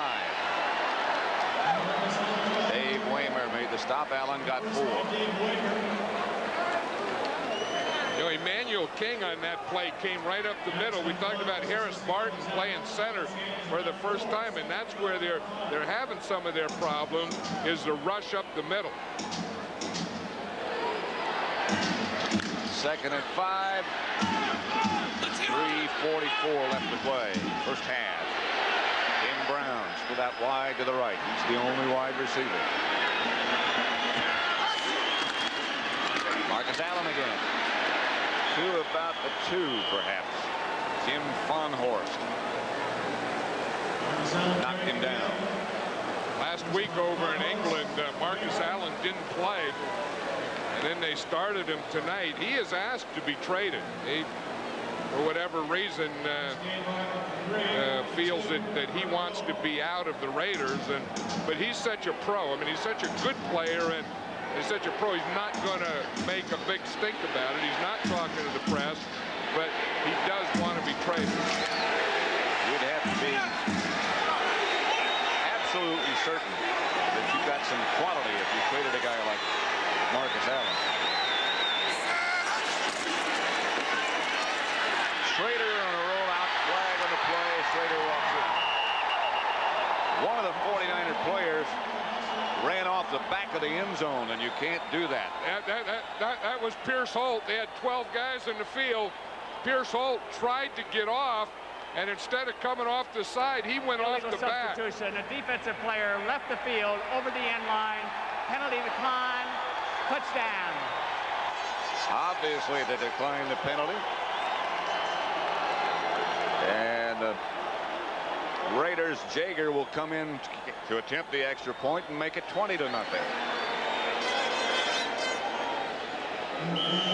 Dave Waymer made the stop. Allen got 4. You know, Emmanuel King on that play came right up the middle. We talked about Harris Barton playing center for the first time, and that's where they're having some of their problems, is the rush up the middle. 2nd and 5. 3:44 left to play. First half. Tim Brown split out wide to the right. He's the only wide receiver. Marcus Allen again. To about the 2, perhaps. Jim Fonhorst knocked him down. Last week over in England, Marcus Allen didn't play, and then they started him tonight. He is asked to be traded. He, for whatever reason, feels that he wants to be out of the Raiders, but he's such a pro. I mean, he's such a good player, and he's such a pro. He's not going to make a big stink about it. He's not talking to the press, but he does want to be traded. You'd have to be absolutely certain that you've got some quality if you traded a guy like Marcus Allen. Schrader on a rollout, flag on the play. Schrader walks in. One of the 49er players ran off the back of the end zone, and you can't do that. That was Pierce Holt. They had 12 guys in the field. Pierce Holt tried to get off, and instead of coming off the side, he went off the back. Substitution. A defensive player left the field over the end line. Penalty decline. Touchdown. Obviously, they declined the penalty. And the Raiders, Jaeger will come in to attempt the extra point and make it 20-0.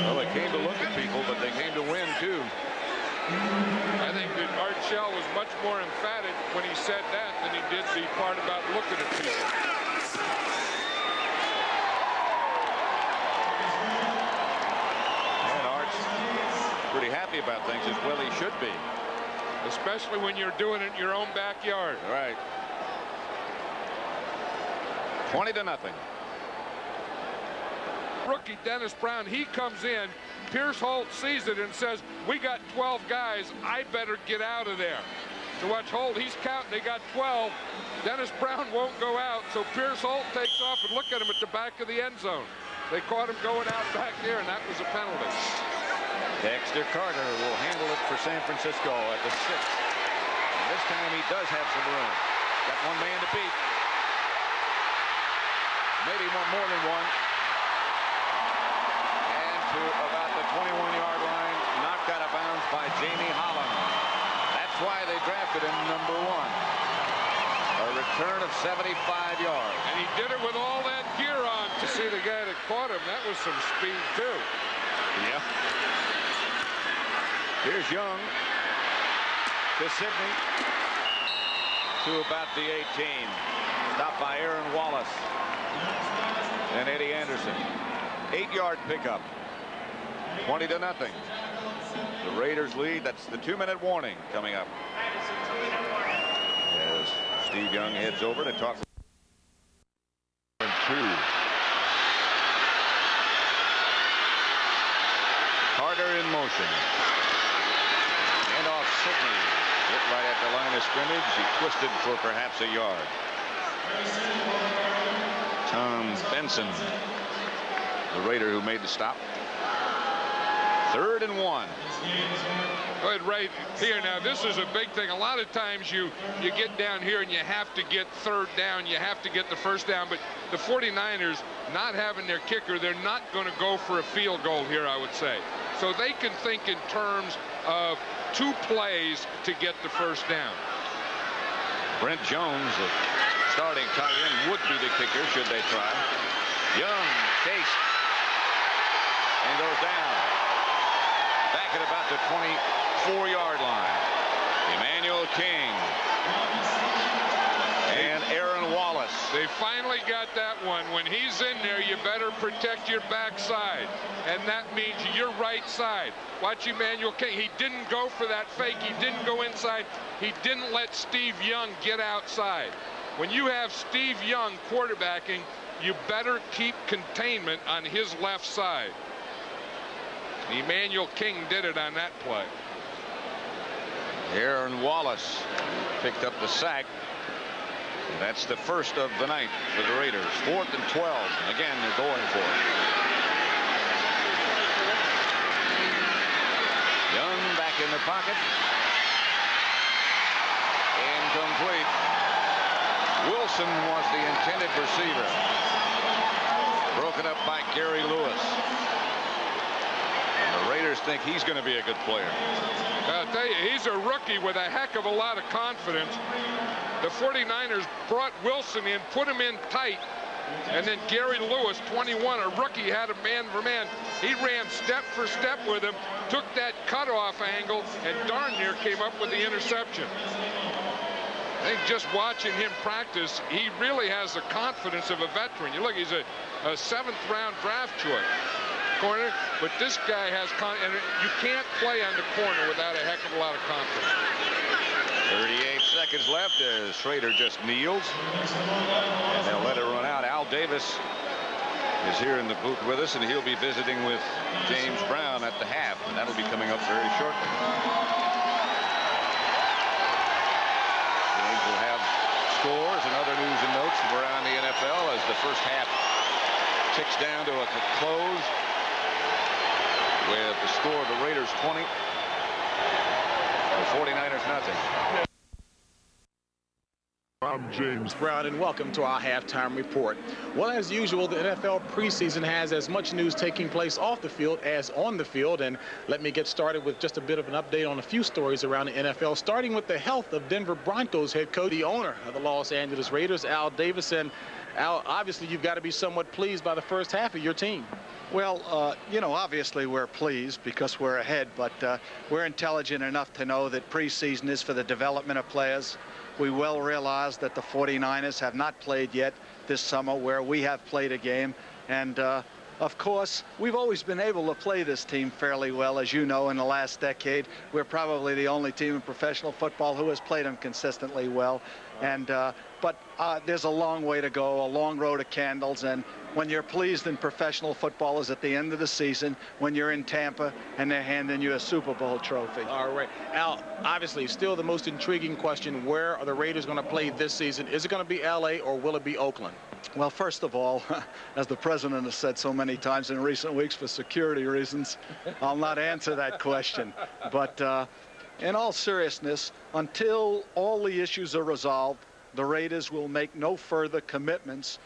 Well, they came to look at people, but they came to win, too. I think that Art Shell was much more emphatic when he said that than he did the part about looking at people. And Art's pretty happy about things, as well he should be. Especially when you're doing it in your own backyard. Right. 20-0. Rookie Dennis Brown, he comes in. Pierce Holt sees it and says, we got 12 guys. I better get out of there. So watch Holt. He's counting. They got 12. Dennis Brown won't go out. So Pierce Holt takes off, and look at him at the back of the end zone. They caught him going out back there, and that was a penalty. Dexter Carter will handle it for San Francisco at the 6. And this time he does have some room. Got one man to beat. Maybe more than one. And to about the 21-yard line, knocked out of bounds by Jamie Holland. That's why they drafted him #1. A return of 75 yards. And he did it with all that gear on. To see the guy that caught him, that was some speed, too. Yeah. Here's Young to Sidney to about the 18. Stopped by Aaron Wallace and Eddie Anderson. 8-yard pickup. 20-0. The Raiders lead. That's the 2-minute warning coming up. As Steve Young heads over to talk. 2. Carter in motion. And off Sidney. Hit right at the line of scrimmage. He twisted for perhaps a yard. Tom Benson, the Raider who made the stop. 3rd and 1. Go ahead, right here. Now, this is a big thing. A lot of times you get down here and you have to get 3rd down. You have to get the 1st down. But the 49ers, not having their kicker, they're not going to go for a field goal here, I would say. So they can think in terms of 2 plays to get the 1st down. Brent Jones, the starting tight end, would be the kicker should they try. Young chased and goes down. Back at about the 24-yard line. Emmanuel King and Aaron Wallace. They finally got that one. When he's in there, you better protect your backside. And that means your right side. Watch Emmanuel King. He didn't go for that fake. He didn't go inside. He didn't let Steve Young get outside. When you have Steve Young quarterbacking, you better keep containment on his left side. Emmanuel King did it on that play. Aaron Wallace picked up the sack. And that's the first of the night for the Raiders. 4th and 12. Again, they're going for it. Young back in the pocket. Incomplete. Wilson was the intended receiver. Broken up by Gary Lewis. And the Raiders think he's going to be a good player. I'll tell you, he's a rookie with a heck of a lot of confidence. The 49ers brought Wilson in, put him in tight, and then Gary Lewis, 21, a rookie, had a man for man. He ran step for step with him, took that cutoff angle, and darn near came up with the interception. I think just watching him practice, he really has the confidence of a veteran. You look, he's a 7th-round draft choice. Corner, but this guy has and you can't play on the corner without a heck of a lot of confidence. 38 seconds left as Schrader just kneels, and they'll let it run out. Al Davis is here in the booth with us, and he'll be visiting with James Brown at the half, and that'll be coming up very shortly. James will have scores and other news and notes from around the NFL as the first half ticks down to a close. With the score of the Raiders 20, the 49ers nothing. I'm James Brown, and welcome to our halftime report. Well, as usual, the NFL preseason has as much news taking place off the field as on the field, and let me get started with just a bit of an update on a few stories around the NFL, starting with the health of Denver Broncos head coach, the owner of the Los Angeles Raiders, Al Davis. And Al, obviously you've got to be somewhat pleased by the first half of your team. Well, you know, obviously we're pleased because we're ahead, but we're intelligent enough to know that preseason is for the development of players. We well realize that the 49ers have not played yet this summer, where we have played a game. And, of course, we've always been able to play this team fairly well. As you know, in the last decade, we're probably the only team in professional football who has played them consistently well. And, but there's a long way to go, a long road of candles. And when you're pleased in professional football is at the end of the season, when you're in Tampa and they're handing you a Super Bowl trophy. All right. Al, obviously, still the most intriguing question, where are the Raiders going to play this season? Is it going to be L.A. or will it be Oakland? Well, first of all, as the president has said so many times in recent weeks, for security reasons, I'll not answer that question. But in all seriousness, until all the issues are resolved, the Raiders will make no further commitments,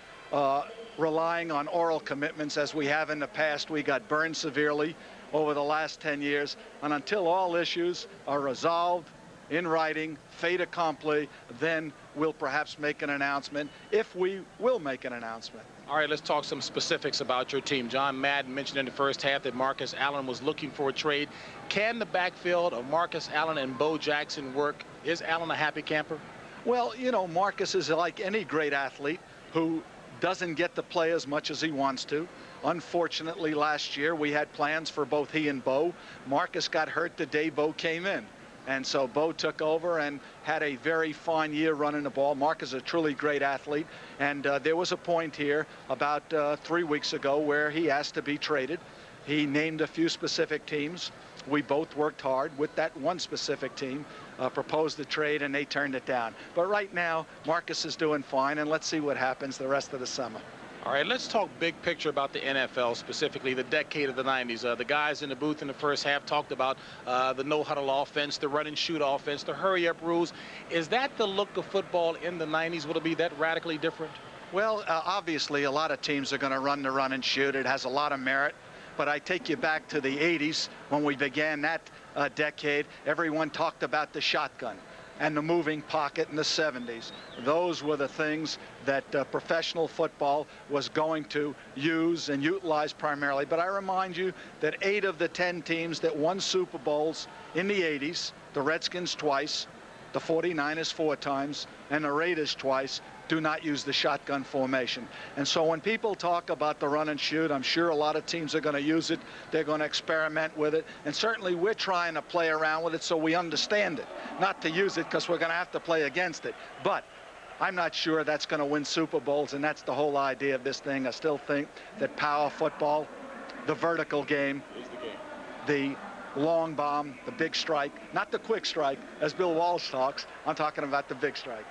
relying on oral commitments as we have in the past. We got burned severely over the last 10 years. And until all issues are resolved in writing, fait accompli, then we'll perhaps make an announcement, if we will make an announcement. All right, let's talk some specifics about your team. John Madden mentioned in the first half that Marcus Allen was looking for a trade. Can the backfield of Marcus Allen and Bo Jackson work? Is Allen a happy camper? Well, you know, Marcus is like any great athlete who doesn't get to play as much as he wants to. Unfortunately, last year we had plans for both he and Bo. Marcus got hurt the day Bo came in. And so Bo took over and had a very fine year running the ball. Marcus is a truly great athlete. And there was a point here about 3 weeks ago where he asked to be traded. He named a few specific teams. We both worked hard with that one specific team, proposed the trade, and they turned it down. But right now, Marcus is doing fine, and let's see what happens the rest of the summer. All right, let's talk big picture about the NFL, specifically the decade of the 90s. The guys in the booth in the first half talked about the no-huddle offense, the run-and-shoot offense, the hurry-up rules. Is that the look of football in the 90s? Will it be that radically different? Well, obviously, a lot of teams are going to run the run-and-shoot. It has a lot of merit. But I take you back to the 80s when we began that decade. Everyone talked about the shotgun and the moving pocket in the 70s. Those were the things that professional football was going to use and utilize primarily. But I remind you that 8 of the 10 teams that won Super Bowls in the 80s, the Redskins twice, the 49ers 4 times, and the Raiders twice, do not use the shotgun formation. And so when people talk about the run and shoot, I'm sure a lot of teams are going to use it. They're going to experiment with it. And certainly we're trying to play around with it so we understand it. Not to use it because we're going to have to play against it. But I'm not sure that's going to win Super Bowls, and that's the whole idea of this thing. I still think that power football, the vertical game, the long bomb, the big strike, not the quick strike, as Bill Walsh talks. I'm talking about the big strike.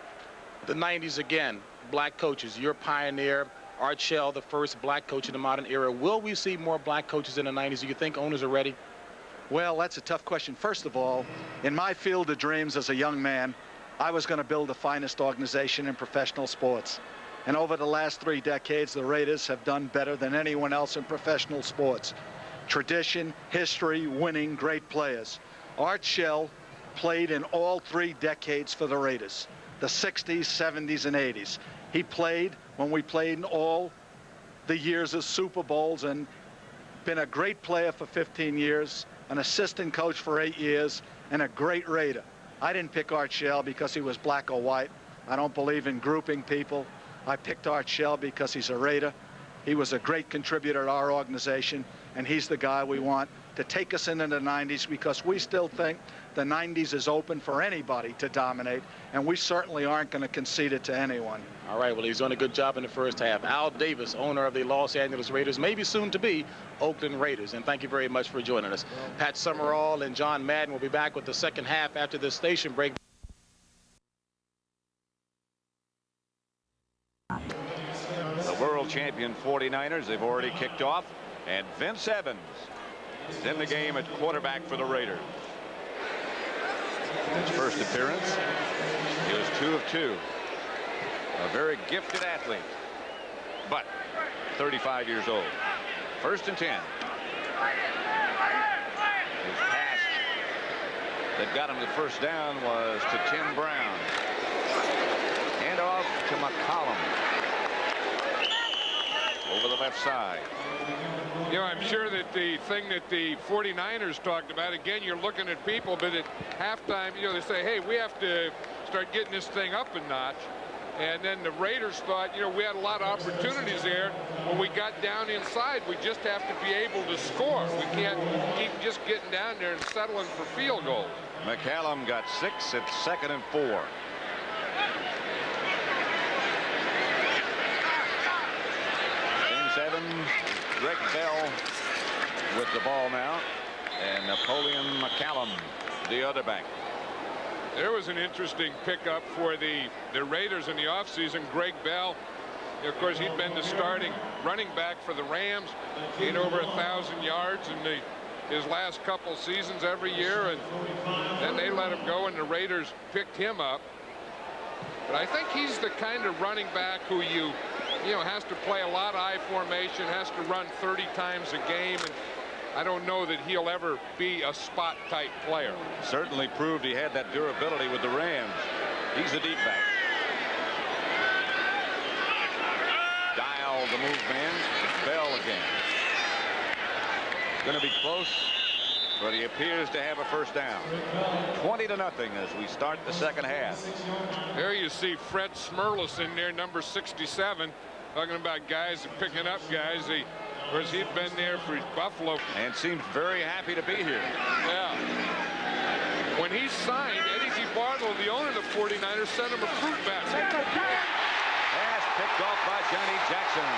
The 90s again, black coaches, your pioneer, Art Shell, the first black coach in the modern era. Will we see more black coaches in the 90s? Do you think owners are ready? Well, that's a tough question. First of all, in my field of dreams as a young man, I was going to build the finest organization in professional sports. And over the last 3 decades, the Raiders have done better than anyone else in professional sports. Tradition, history, winning, great players. Art Shell played in all 3 decades for the Raiders, the 60s, 70s, and 80s. He played when we played in all the years of Super Bowls and been a great player for 15 years, an assistant coach for 8 years, and a great Raider. I didn't pick Art Shell because he was black or white. I don't believe in grouping people. I picked Art Shell because he's a Raider. He was a great contributor to our organization, and he's the guy we want to take us into the 90s, because we still think the 90s is open for anybody to dominate, and we certainly aren't going to concede it to anyone. All right, well, he's done a good job in the first half. Al Davis, owner of the Los Angeles Raiders, maybe soon to be Oakland Raiders. And thank you very much for joining us. Pat Summerall and John Madden will be back with the second half after this station break. The world champion 49ers, they've already kicked off, and Vince Evans is in the game at quarterback for the Raiders. His first appearance, he was 2 of 2. A very gifted athlete, but 35 years old. 1st and 10. His pass that got him the first down was to Tim Brown. Hand off to McCollum. Over the left side. You know, I'm sure that the thing that the 49ers talked about, again, you're looking at people, but at halftime, you know, they say, hey, we have to start getting this thing up a notch. And then the Raiders thought, you know, we had a lot of opportunities there. When we got down inside, we just have to be able to score. We can't keep just getting down there and settling for field goals. McCallum got 6 at 2nd and 4. Evans, Greg Bell with the ball now, and Napoleon McCallum, the other back. There was an interesting pickup for the Raiders in the offseason. Greg Bell, of course, he'd been the starting running back for the Rams. He had over 1,000 yards in his last couple seasons every year, and then they let him go, and the Raiders picked him up. But I think he's the kind of running back who you know, has to play a lot of I formation, has to run 30 times a game, and I don't know that he'll ever be a spot type player. Certainly proved he had that durability with the Rams. He's the deep back. Dial the move man. Bell again. Going to be close, but he appears to have a first down. 20-0 as we start the second half. There you see Fred Smerlas in there, number 67. Talking about guys and picking up guys. Of course, he'd been there for Buffalo. And seemed very happy to be here. Yeah. When he signed, Eddie G. Bartle, the owner of the 49ers, sent him a fruit basket. Pass picked off by Johnny Jackson.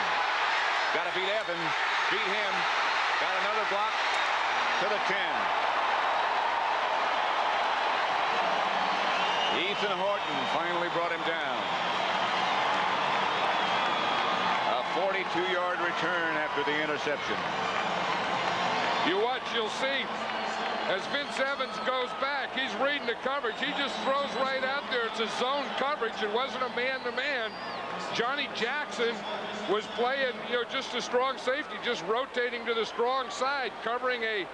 Got to beat Evans. Beat him. Got another block to the 10. Ethan Horton finally brought him down. A 42-yard return after the interception. You watch, you'll see, as Vince Evans goes back, he's reading the coverage. He just throws right out there. It's a zone coverage. It wasn't a man-to-man. Johnny Jackson was playing, you know, just a strong safety, just rotating to the strong side, covering a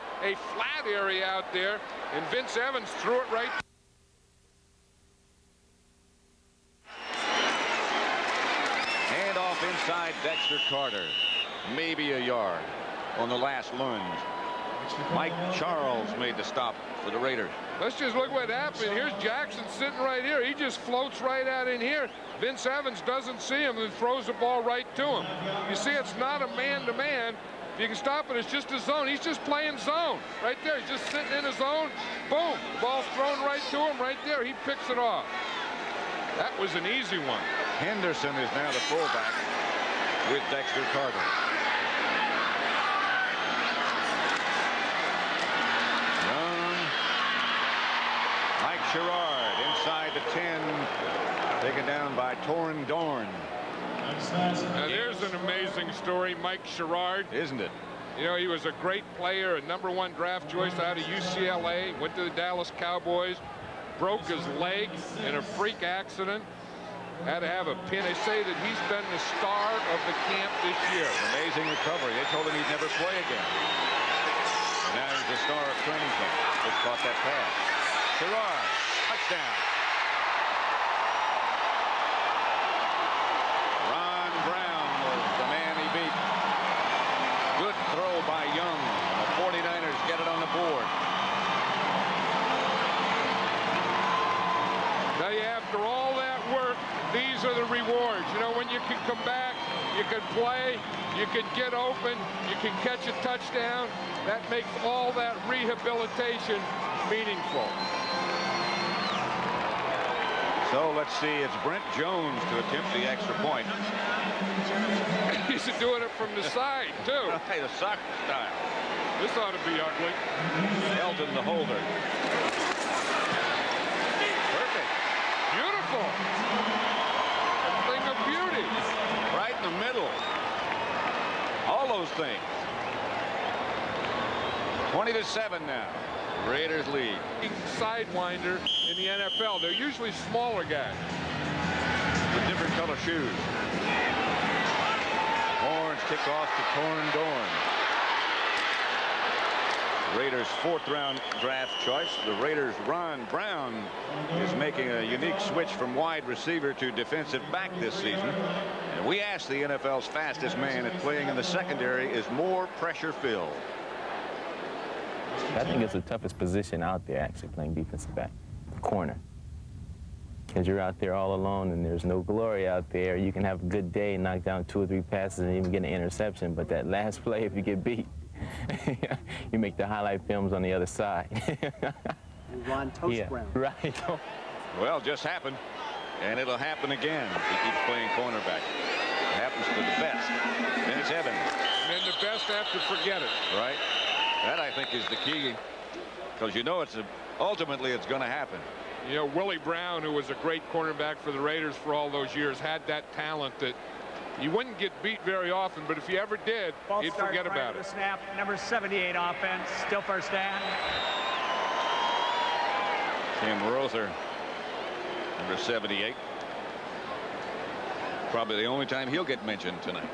flat area out there, and Vince Evans threw it right. Hand off inside Dexter Carter. Maybe a yard on the last lunge. Mike Charles made the stop for the Raiders. Let's just look what happened. Here's Jackson sitting right here. He just floats right out in here. Vince Evans doesn't see him and throws the ball right to him. You see, it's not a man-to-man. If you can stop it, it's just a zone. He's just playing zone right there. He's just sitting in a zone. Boom. The ball's thrown right to him right there. He picks it off. That was an easy one. Henderson is now the fullback with Dexter Carter. Sherrard inside the 10, taken down by Torrin Dorn. Now there's an amazing story, Mike Sherrard. Isn't it? You know, he was a great player, a #1 draft choice out of UCLA, went to the Dallas Cowboys, broke his leg in a freak accident, had to have a pin. They say that he's been the star of the camp this year. Amazing recovery. They told him he'd never play again. And now he's the star of training camp. Just caught that pass. Sherrard, touchdown. Ron Brown was the man he beat. Good throw by Young. The 49ers get it on the board. Now, after all that work, these are the rewards. You know, when you can come back, you can play, you can get open, you can catch a touchdown. That makes all that rehabilitation meaningful. So let's see, it's Brent Jones to attempt the extra point. He's doing it from the side, too. Right, the soccer style. This ought to be ugly. Elton, the holder. Perfect. Beautiful. A thing of beauty. Right in the middle. All those things. 20-7 now. Raiders lead. Sidewinder in the NFL. They're usually smaller guys. With different color shoes. Horns kick off to Torrin Dorn. Raiders' 4th-round draft choice. The Raiders' Ron Brown is making a unique switch from wide receiver to defensive back this season. And we asked the NFL's fastest man at playing in the secondary is more pressure filled. I think it's the toughest position out there, actually, playing defensive back, corner. Because you're out there all alone and there's no glory out there. You can have a good day, knock down 2 or 3 passes and even get an interception, but that last play, if you get beat, you make the highlight films on the other side. Ron Toast Brown. Right. Well, just happened, and it'll happen again if he keeps playing cornerback. It happens to the best. Then it's Evans. And the best have to forget it. Right. That, I think, is the key, because you know ultimately it's going to happen. You know, Willie Brown, who was a great cornerback for the Raiders for all those years, had that talent that you wouldn't get beat very often, but if you ever did, you'd forget about it. Snap, number 78 offense, still first down. Tim Rother, number 78. Probably the only time he'll get mentioned tonight.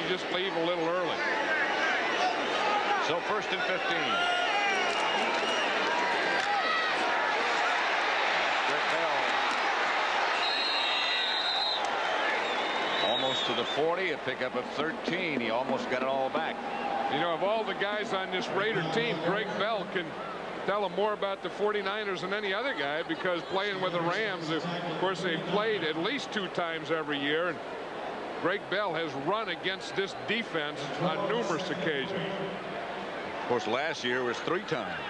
You just leave a little early. So 1st and 15. Almost to the 40, a pickup of 13. He almost got it all back. You know, of all the guys on this Raider team, Greg Bell can tell them more about the 49ers than any other guy, because playing with the Rams, of course, they've played at least 2 times every year, and Greg Bell has run against this defense on numerous occasions. Of course, last year was 3 times.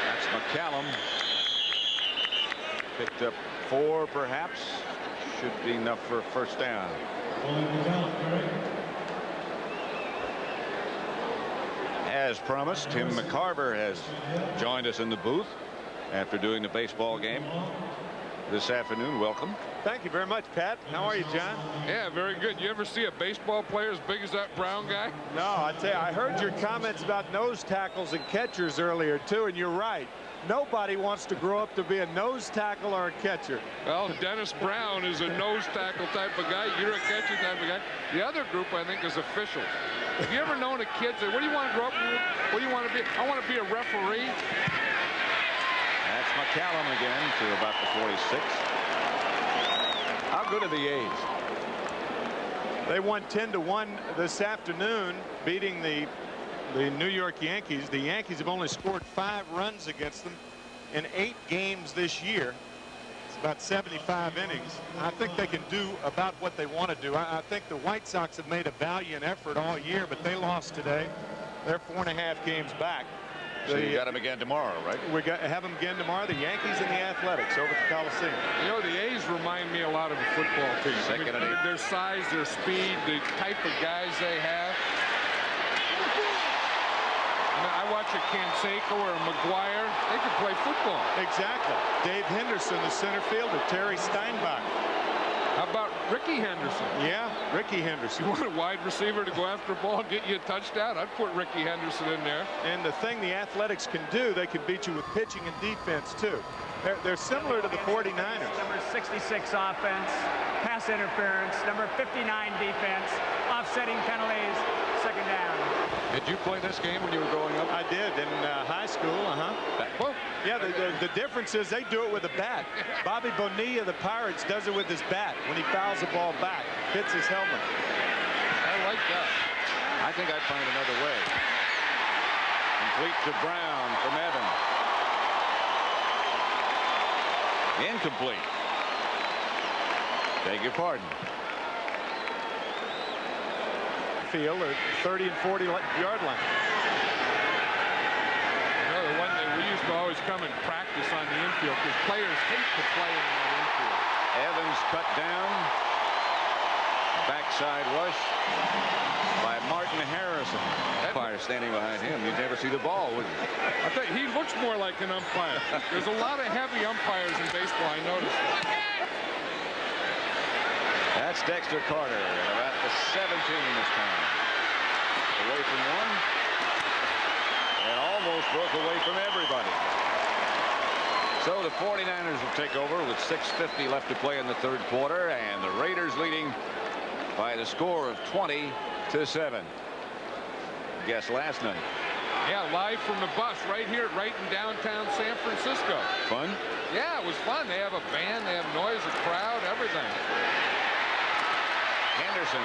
That's McCallum. Picked up 4, perhaps. Should be enough for a first down. As promised, Tim McCarver has joined us in the booth after doing the baseball game this afternoon. Welcome. Thank you very much, Pat. How are you, John? Yeah, very good. You ever see a baseball player as big as that Brown guy? No, I tell you, I heard your comments about nose tackles and catchers earlier, too, and you're right. Nobody wants to grow up to be a nose tackle or a catcher. Well, Dennis Brown is a nose tackle type of guy. You're a catcher type of guy. The other group, I think, is officials. Have you ever known a kid say, what do you want to grow up to? What do you want to be? I want to be a referee. That's McCallum again to about the 46. How good are the A's? They won 10-1 this afternoon, beating the New York Yankees. The Yankees have only scored 5 runs against them in 8 games this year. It's about 75 innings. I think they can do about what they want to do. I think the White Sox have made a valiant effort all year, but they lost today. They're 4.5 games back. So you got them again tomorrow, right? We have them again tomorrow. The Yankees and the Athletics over at the Coliseum. You know, the A's remind me a lot of a football team. Second and 8. Their size, their speed, the type of guys they have. I watch a Canseco or a McGuire. They could play football. Exactly. Dave Henderson, the center fielder. Terry Steinbach. How about Ricky Henderson? Yeah, Ricky Henderson. You want a wide receiver to go after a ball and get you a touchdown? I'd put Ricky Henderson in there. And the thing the Athletics can do, they can beat you with pitching and defense, too. They're similar to the 49ers. Number 66 offense, pass interference. Number 59 defense, offsetting penalties, second down. Did you play this game when you were growing up? I did in high school, Well, yeah, the difference is they do it with a bat. Bobby Bonilla, the Pirates, does it with his bat when he fouls the ball back, hits his helmet. I like that. I think I'd find another way. Complete to Brown from Evan. Incomplete. Beg your pardon. Field or 30 and 40 yard line. You know, the one that we used to always come and practice on the infield because players hate to play in the infield. Evans cut down. Backside rush by Martin Harrison. Umpire standing behind him. You'd never see the ball, would you? I think he looks more like an umpire. There's a lot of heavy umpires in baseball, I noticed. That's Dexter Carter at about the 17 this time. Away from one. And almost broke away from everybody. So the 49ers will take over with 6:50 left to play in the third quarter, and the Raiders leading by the score of 20-7. Guess last night. Yeah, live from the bus right here, right in downtown San Francisco. Fun? Yeah, it was fun. They have a band, they have noise, a crowd, everything. Henderson.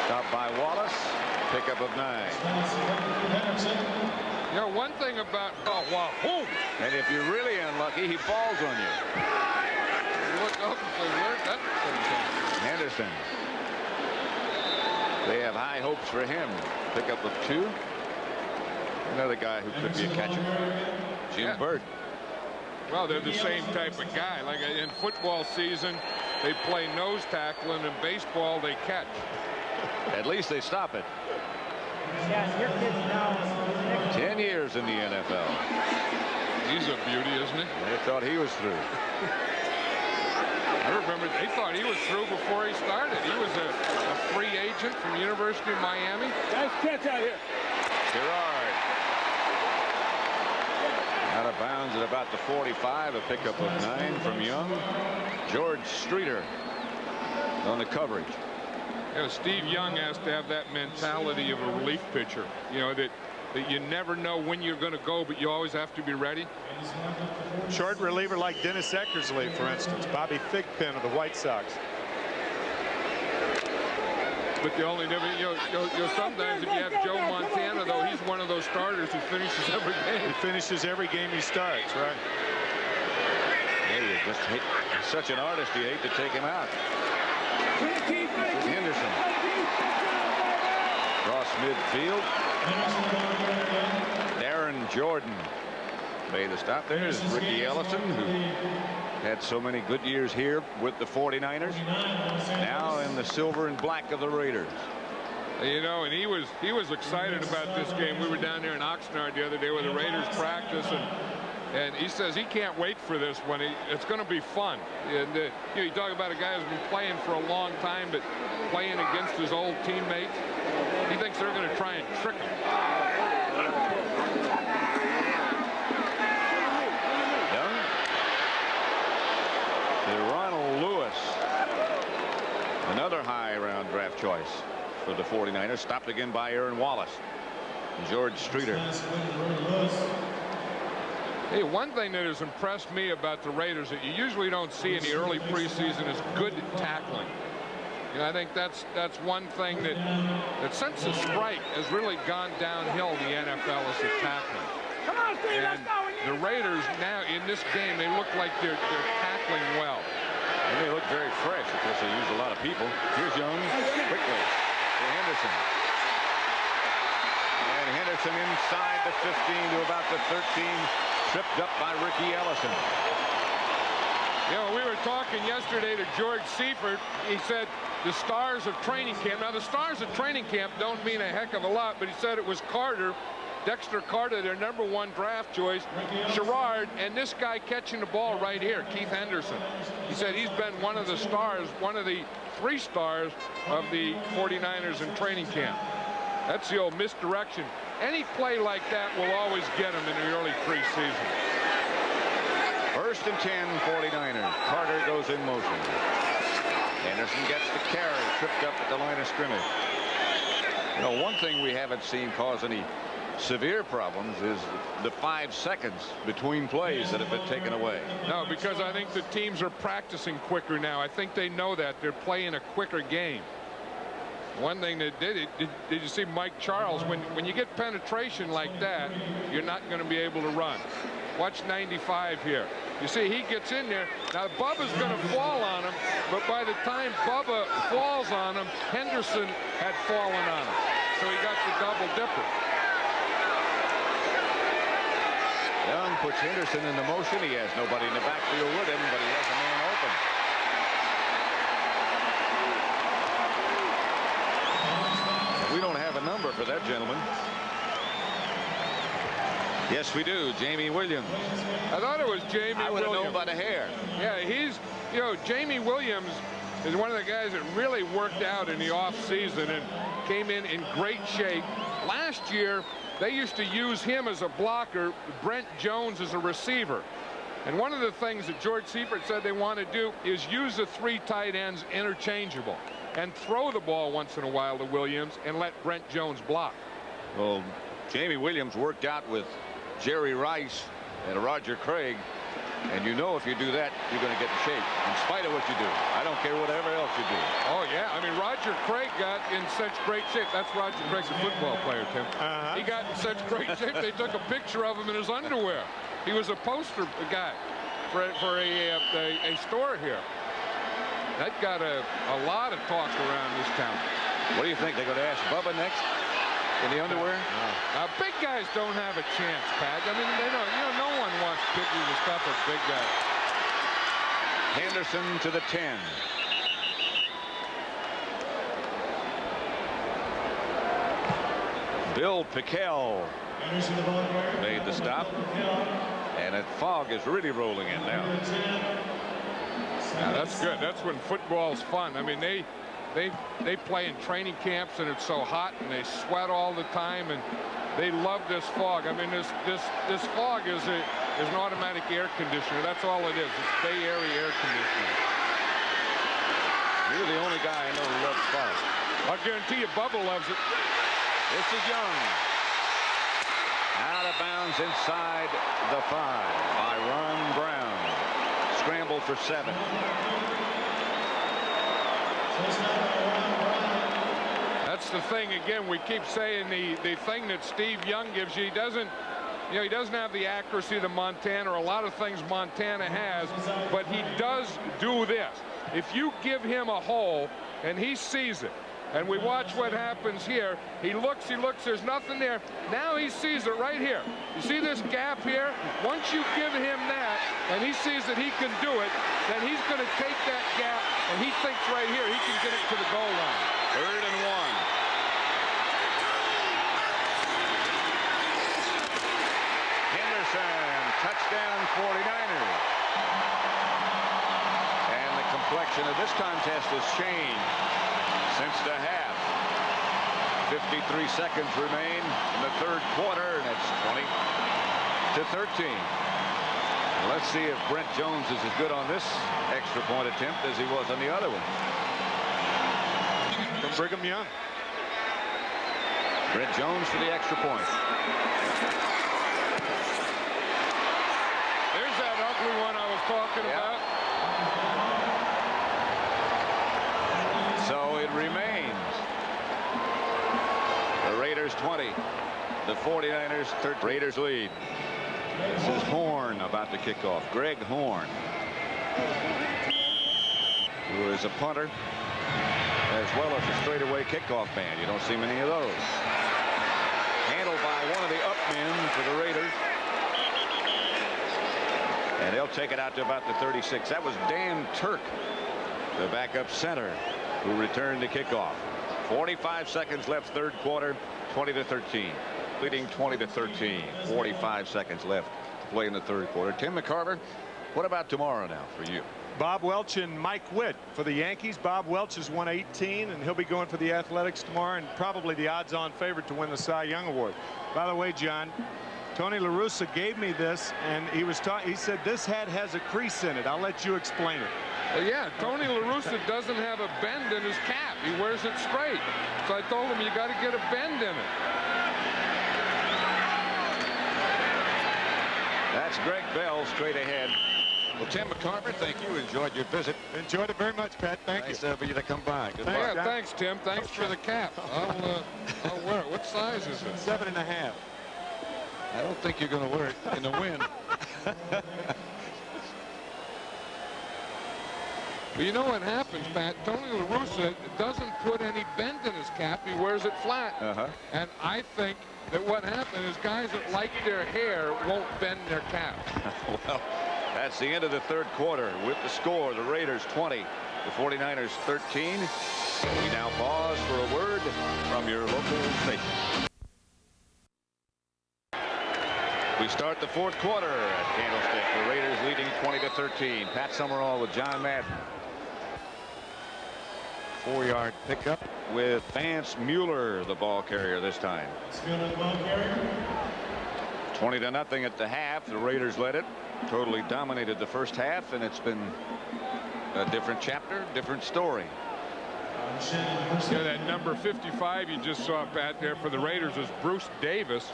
Stopped by Wallace. Pickup of 9. You know, one thing about wahoo! And if you're really unlucky, he falls on you. You look up and say, where's that thing from? Henderson. They have high hopes for him. Pickup of 2. Another guy who could be a catcher. Jim Bird. Well, they're the same type of guy. Like in football season, they play nose tackle, and in baseball, they catch. At least they stop it. Yeah, your kids now. 10 years in the NFL. He's a beauty, isn't he? They thought he was through. I remember they thought he was through before he started. He was a free agent from the University of Miami. Nice catch out here. Gerard. Out of bounds at about the 45. A pickup of 9 from Young. George Streeter on the coverage. You know, Steve Young has to have that mentality of a relief pitcher. You know, that you never know when you're going to go, but you always have to be ready. Short reliever like Dennis Eckersley, for instance. Bobby Thigpen of the White Sox. But the only difference, you know, sometimes if you have Joe Montana, though, he's one of those starters who finishes every game. He finishes every game he starts, right? Yeah, you just hate, such an artist, you hate to take him out. Henderson. Cross midfield. Darren Jordan made the stop. There's Ricky Ellison, who had so many good years here with the 49ers. Now in the silver and black of the Raiders. You know, and he was excited about this game. We were down there in Oxnard the other day where the Raiders practice, and he says he can't wait for this one. It's going to be fun. And you know, you talk about a guy who's been playing for a long time, but playing against his old teammates. He thinks they're going to try and trick him. Young. To Ronald Lewis. Another high-round draft choice for the 49ers. Stopped again by Aaron Wallace. George Streeter. Hey, one thing that has impressed me about the Raiders that you usually don't see in the early preseason is good tackling. You know, I think that's one thing that since the strike has really gone downhill in the NFL is the tackling. Come on, Steve, and the Raiders now in this game, they look like they're tackling well. And they look very fresh because they use a lot of people. Here's Young quickly to Henderson. And Henderson inside the 15 to about the 13, tripped up by Ricky Ellison. You know, we were talking yesterday to George Seifert. He said the stars of training camp. Now, the stars of training camp don't mean a heck of a lot, but he said it was Carter, Dexter Carter, their #1 draft choice, Sherrard, and this guy catching the ball right here, Keith Henderson. He said he's been one of the stars, one of the 3 stars of the 49ers in training camp. That's the old misdirection. Any play like that will always get him in the early preseason. 1st and 10, 49ers. Carter goes in motion. Henderson gets the carry, tripped up at the line of scrimmage. You know, one thing we haven't seen cause any severe problems is the 5 seconds between plays that have been taken away. No, because I think the teams are practicing quicker now. I think they know that. They're playing a quicker game. One thing that did you see Mike Charles? When you get penetration like that, you're not going to be able to run. Watch 95 here. You see, he gets in there. Now, Bubba's going to fall on him, but by the time Bubba falls on him, Henderson had fallen on him. So he got the double dipper. Young puts Henderson in the motion. He has nobody in the backfield with him, but he has a man open. We don't have a number for that gentleman. Yes, we do. Jamie Williams. I thought it was Jamie Williams. I would have known by the hair. Yeah, he's, you know, Jamie Williams is one of the guys that really worked out in the offseason and came in great shape. Last year, they used to use him as a blocker, Brent Jones as a receiver. And one of the things that George Seifert said they want to do is use the 3 tight ends interchangeable and throw the ball once in a while to Williams and let Brent Jones block. Well, Jamie Williams worked out with Jerry Rice and Roger Craig, and you know if you do that, you're going to get in shape in spite of what you do. I don't care whatever else you do. Oh, yeah. I mean, Roger Craig got in such great shape. That's Roger Craig's a football player, Tim. He got in such great shape, they took a picture of him in his underwear. He was a poster guy for a store here. That got a lot of talk around this town. What do you think? They're going to ask Bubba next in the underwear? Big guys don't have a chance, Pat. I mean, they don't. You know, no one wants pictures of stuff with big guys. Henderson to the 10. Bill Pickell made the stop, and that fog is really rolling in now. Now, that's good. That's when football's fun. I mean, they play in training camps, and it's so hot, and they sweat all the time, and they love this fog. I mean, this fog is an automatic air conditioner. That's all it is. It's Bay Area air conditioning. You're the only guy I know who loves fog. I'll guarantee you Bubba loves it. This is Young. Out of bounds inside the 5 by Ron Brown. Scramble for 7. That's the thing, again, we keep saying the thing that Steve Young gives you, he doesn't have the accuracy that Montana or a lot of things Montana has, but he does do this. If you give him a hole and he sees it, and we watch what happens here, he looks, there's nothing there. Now he sees it right here. You see this gap here? Once you give him that, and he sees that he can do it, then he's going to take that gap, and he thinks right here he can get it to the goal line. 3rd and 1. Henderson, touchdown 49ers. And the complexion of this contest has changed since the half. 53 seconds remain in the 3rd quarter, and it's 20-13. Let's see if Brent Jones is as good on this extra point attempt as he was on the other one. From Brigham Young. Brent Jones for the extra point. There's that ugly one I was talking about. So it remains the Raiders 20, the 49ers 13. Raiders lead. This is Horn about to kick off. Greg Horn, who is a punter as well as a straightaway kickoff man. You don't see many of those. Handled by one of the up men for the Raiders. And they'll take it out to about the 36. That was Dan Turk, the backup center, who returned the kickoff. 45 seconds left, third quarter, 20-13. Leading 20-13. 45 seconds left to play in the third quarter. Tim McCarver, what about tomorrow now for you? Bob Welch and Mike Witt for the Yankees. Bob Welch has won 18, and he'll be going for the Athletics tomorrow, and probably the odds-on favorite to win the Cy Young Award. By the way, John, Tony La Russa gave me this, and he said this hat has a crease in it. I'll let you explain it. Well, yeah, Tony La Russa doesn't have a bend in his cap. He wears it straight. So I told him you got to get a bend in it. That's Greg Bell straight ahead. Well, Tim McCarver, thank you. Enjoyed your visit. Enjoyed it very much, Pat. Thank you. Nice for you to come by. Good luck. Yeah, thanks, Tim. Thanks for the cap. I'll wear it. What size is it? 7.5. I don't think you're going to wear it in the wind. But you know what happens, Pat? Tony La Russa doesn't put any bend in his cap. He wears it flat. And I think that what happened is guys that like their hair won't bend their cap. Well, that's the end of the third quarter with the score. The Raiders 20, the 49ers 13. We now pause for a word from your local station. We start the fourth quarter at Candlestick. The Raiders leading 20-13. Pat Summerall with John Madden. 4-yard pickup with Vance Mueller, the ball carrier this time. 20-0 at the half. The Raiders led it. Totally dominated the first half, and it's been a different chapter, different story. Yeah, that number 55 you just saw, Pat, there for the Raiders is Bruce Davis.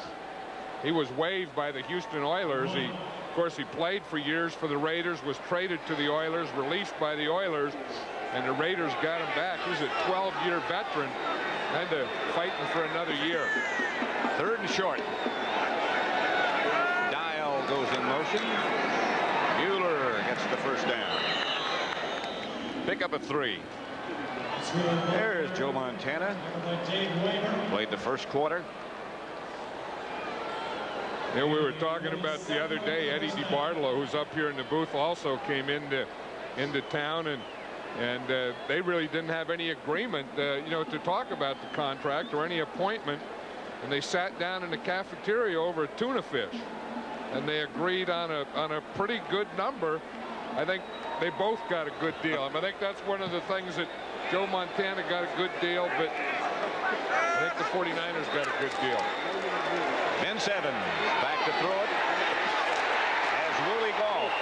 He was waived by the Houston Oilers. Of course, he played for years for the Raiders, was traded to the Oilers, released by the Oilers, and the Raiders got him back. He's a 12-year veteran and fighting for another year. Third and short. Dial goes in motion. Mueller gets the first down. Pick up a 3. There's Joe Montana. Played the first quarter. And we were talking about the other day, Eddie DeBartolo, who's up here in the booth, also came into town, and they really didn't have any agreement, you know, to talk about the contract or any appointment. And they sat down in the cafeteria over a tuna fish, and they agreed on a pretty good number. I think they both got a good deal. I think that's one of the things that Joe Montana got a good deal, but I think the 49ers got a good deal. Ben Sevens back to throw it as Willie Gault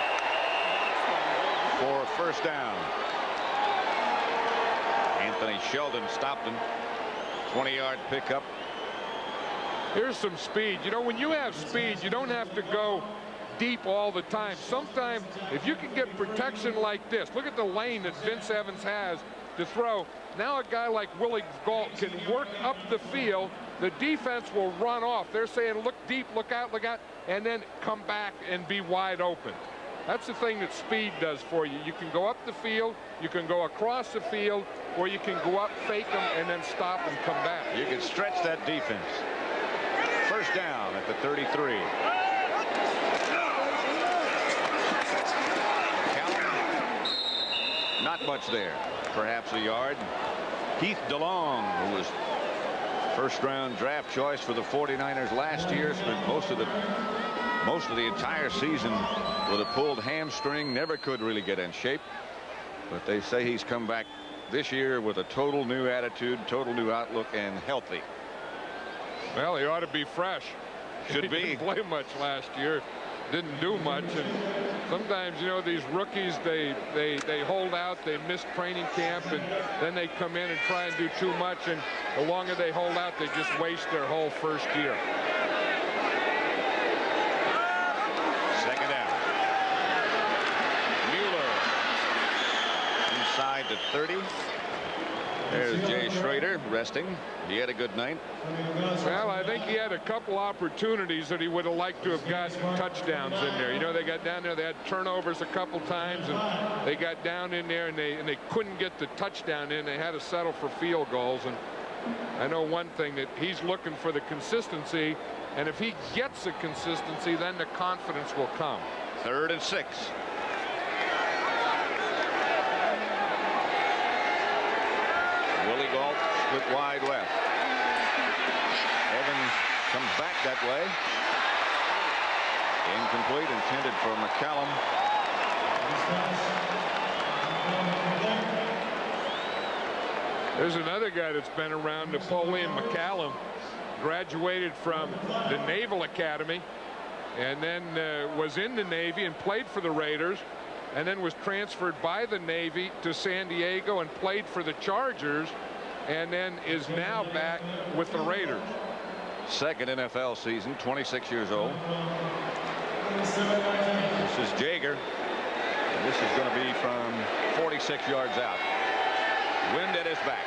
for a first down. Anthony Sheldon stopped him. 20-yard pickup. Here's some speed. You know, when you have speed, you don't have to go deep all the time. Sometimes, if you can get protection like this, look at the lane that Vince Evans has to throw. Now a guy like Willie Gault can work up the field. The defense will run off. They're saying, look deep, look out, and then come back and be wide open. That's the thing that speed does for you. You can go up the field, you can go across the field, or you can go up, fake them, and then stop and come back. You can stretch that defense. First down at the 33. McCallum, not much there. Perhaps a yard. Keith DeLong, who was first-round draft choice for the 49ers last year, spent most of the entire season with a pulled hamstring, never could really get in shape. But they say he's come back this year with a total new attitude, total new outlook, and healthy. Well, he ought to be fresh. Should be. He didn't play much last year. Didn't do much, and sometimes, you know, these rookies, they hold out, they miss training camp, and then they come in and try and do too much, and the longer they hold out, they just waste their whole first year. Second down. Mueller inside the 30. There's Jay Schrader resting. He had a good night. Well, I think he had a couple opportunities that he would have liked to have got touchdowns in there. You know, they got down there, they had turnovers a couple times, and they got down in there, and they couldn't get the touchdown in. They had to settle for field goals. And I know one thing, that he's looking for the consistency And if he gets the consistency, then the confidence will come. 3rd and 6. Willie Gault split wide left. Evans comes back that way. Incomplete, intended for McCallum. There's another guy that's been around, Napoleon McCallum. Graduated from the Naval Academy and then was in the Navy and played for the Raiders, and then was transferred by the Navy to San Diego and played for the Chargers, and then is now back with the Raiders. 2nd NFL season, 26 years old. This is Jaeger. And this is going to be from 46 yards out. Wind at his back.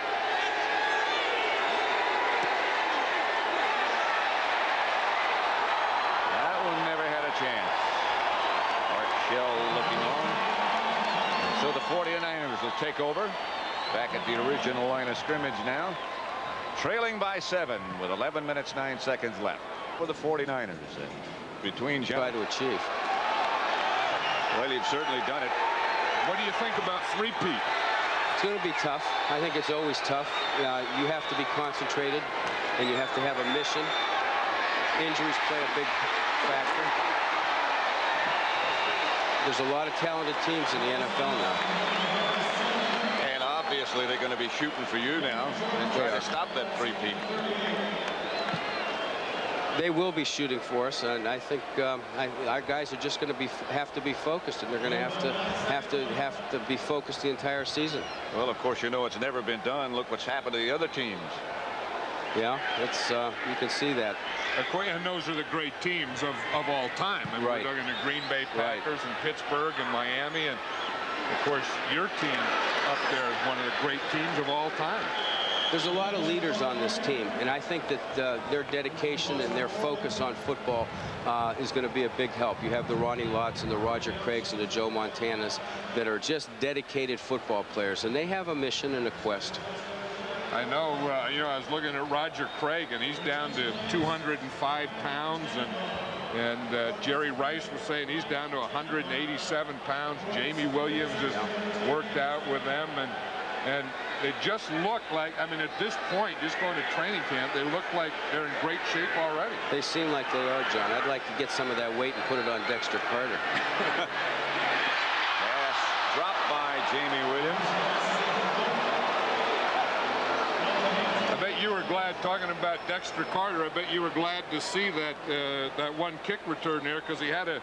That one never had a chance. Art Shell looking on. And so the 49ers will take over. Back at the original line of scrimmage now. Trailing by 7 with 11 minutes 9 seconds left for the 49ers. Between try to achieve. Well, you've certainly done it. What do you think about three-peat? It's going to be tough. I think it's always tough. You have to be concentrated, and you have to have a mission. Injuries play a big factor. There's a lot of talented teams in the NFL now. And obviously they're going to be shooting for you now and trying to stop that three-peat. They will be shooting for us, and I think our guys are just going to have to be focused, and they're going to have to be focused the entire season. Well, of course, you know it's never been done. Look what's happened to the other teams. Yeah, it's you can see that. And those are the great teams of all time. I mean, right. We're talking the Green Bay Packers and Pittsburgh and Miami, and of course your team up there is one of the great teams of all time. There's a lot of leaders on this team, and I think that their dedication and their focus on football is going to be a big help. You have the Ronnie Lotts and the Roger Craigs and the Joe Montanas that are just dedicated football players, and they have a mission and a quest. I know, you know, I was looking at Roger Craig, and he's down to 205 pounds, and Jerry Rice was saying he's down to 187 pounds. Jamie Williams just worked out with them, and they just look like, I mean, at this point, just going to training camp, they look like they're in great shape already. They seem like they are, John. I'd like to get some of that weight and put it on Dexter Carter. Pass dropped by Jamie Williams. I bet you were glad, talking about Dexter Carter, I bet you were glad to see that that one kick return there, because he had a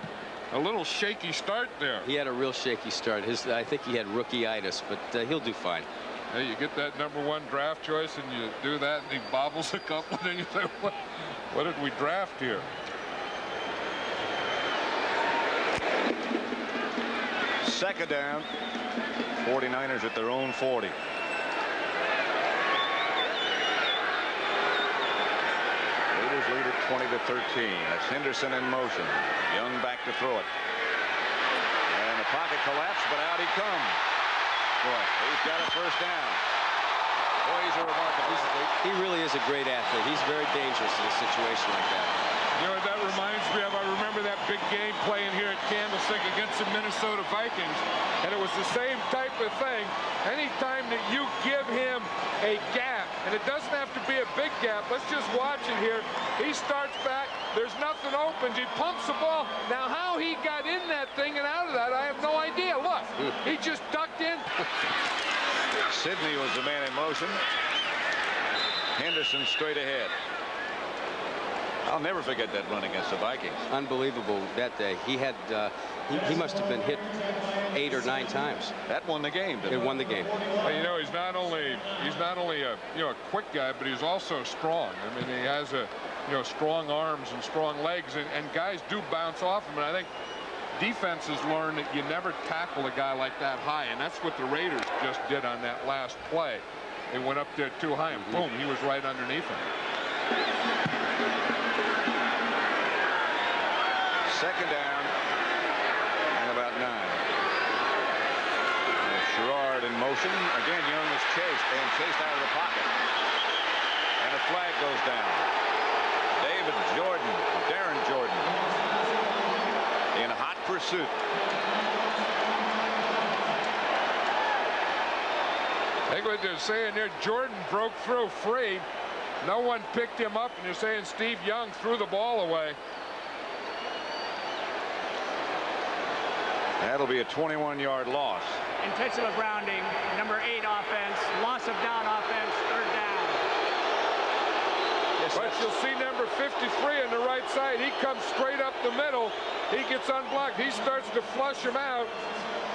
little shaky start there. He had a real shaky start. I think he had rookie-itis, but he'll do fine. Hey, you get that #1 draft choice and you do that, and he bobbles a couple, and then you say, what did we draft here? Second down. 49ers at their own 40. Raiders lead at 20-13. That's Henderson in motion. Young back to throw it. And the pocket collapsed, but out he comes. Boy, he's got a first down. Boy, he's a remarkable athlete. He really is a great athlete. He's very dangerous in a situation like that. You know what that reminds me of? I remember that big game playing here at Candlestick against the Minnesota Vikings, and it was the same type of thing. Anytime that you give him a gap, and it doesn't have to be a big gap, let's just watch it here. He starts back, there's nothing open, he pumps the ball. Now how he got in that thing and out of that, I have no idea. Look, he just ducked in. Sidney was the man in motion. Henderson straight ahead. I'll never forget that run against the Vikings. Unbelievable that day. He had he must have been hit 8 or 9 times. That won the game, didn't it? It won the game. Well, you know, he's not only a a quick guy, but he's also strong. I mean, he has strong arms and strong legs, and guys do bounce off him. And I think defenses learn that you never tackle a guy like that high, and that's what the Raiders just did on that last play. They went up there too high, and boom, he was right underneath him. Second down and about 9. Sherrard in motion. Again, Young is chased out of the pocket. And a flag goes down. Dave David Jordan, Darren Jordan, in hot pursuit. I think what they're saying there, Jordan broke through free. No one picked him up, and you're saying Steve Young threw the ball away. That'll be a 21-yard loss. Intentional grounding, number 8 offense, loss of down offense, 3rd down. But you'll see number 53 on the right side. He comes straight up the middle. He gets unblocked. He starts to flush him out.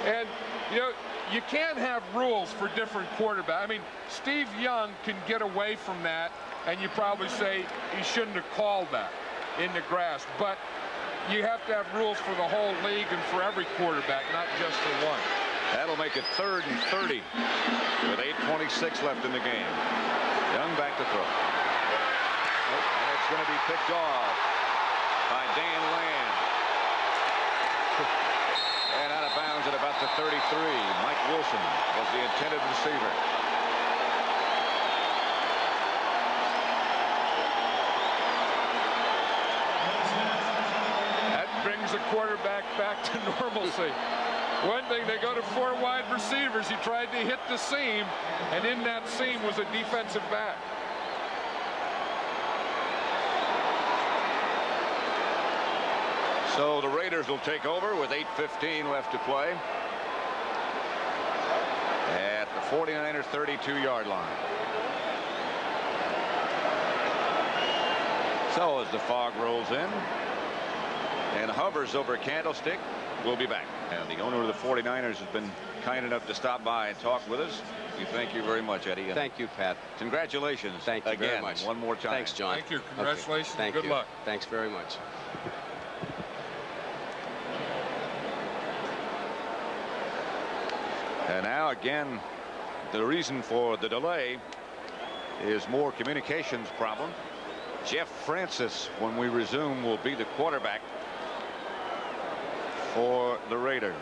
And, you know, you can't have rules for different quarterbacks. I mean, Steve Young can get away from that, and you probably say he shouldn't have called that in the grass. But you have to have rules for the whole league and for every quarterback, not just for one. That'll make it 3rd and 30 with 8:26 left in the game. Young back to throw. And it's going to be picked off by Dan Land. And out of bounds at about the 33. Mike Wilson was the intended receiver. That brings the quarterback back to normalcy. One thing, they go to 4 wide receivers. He tried to hit the seam, and in that seam was a defensive back. So the Raiders will take over with 8:15 left to play at the 49ers 32-yard line. So as the fog rolls in and hovers over Candlestick, we'll be back. And the owner of the 49ers has been kind enough to stop by and talk with us. We thank you very much, Eddie. And thank you, Pat. Congratulations. Thank you again, very much. one more time. Thanks, John. Thank you. Congratulations. Okay. Thank Good you. luck. Thanks very much. And now again, the reason for the delay is more communications problem. Jeff Francis, when we resume, will be the quarterback for the Raiders.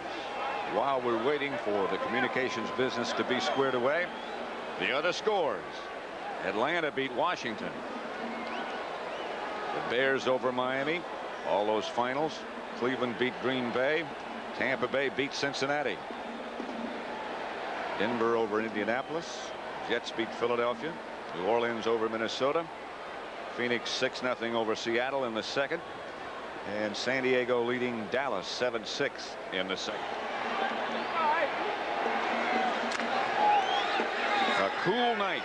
While we're waiting for the communications business to be squared away, the other scores. Atlanta beat Washington. The Bears over Miami. All those finals. Cleveland beat Green Bay. Tampa Bay beat Cincinnati. Denver over Indianapolis. Jets beat Philadelphia. New Orleans over Minnesota. Phoenix 6-0 over Seattle in the second. And San Diego leading Dallas 7-6 in the second. A cool night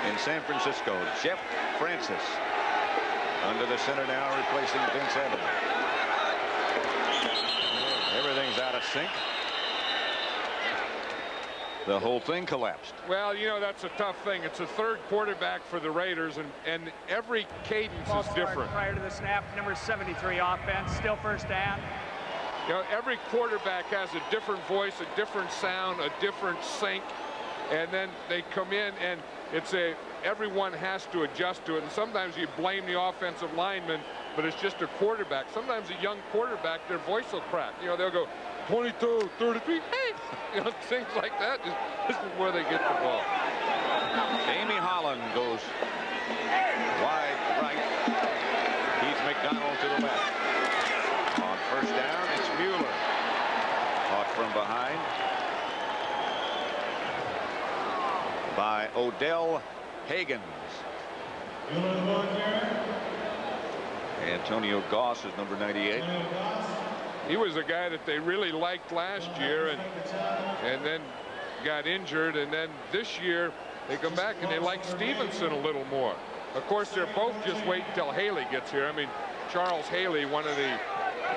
in San Francisco. Jeff Francis under the center now, replacing Vince Evans. Everything's out of sync. The whole thing collapsed. Well, you know, that's a tough thing. It's a 3rd quarterback for the Raiders, and every cadence is different. Prior to the snap, number 73 offense, still 1st down. You know, every quarterback has a different voice, a different sound, a different sync, and then they come in, and everyone has to adjust to it. And sometimes you blame the offensive lineman, but it's just a quarterback. Sometimes a young quarterback, their voice will crack. You know, they'll go 22, 33, hey, you know, things like that. This is where they get the ball. Amy Holland goes wide right. Keith McDonald to the left. On 1st down, it's Mueller. Caught from behind by Odell Higgins. Antonio Goss is number 98. He was a guy that they really liked last year, and then got injured, and then this year they come back and they like Stevenson a little more. Of course, they're both just waiting until Haley gets here. I mean, Charles Haley, one of the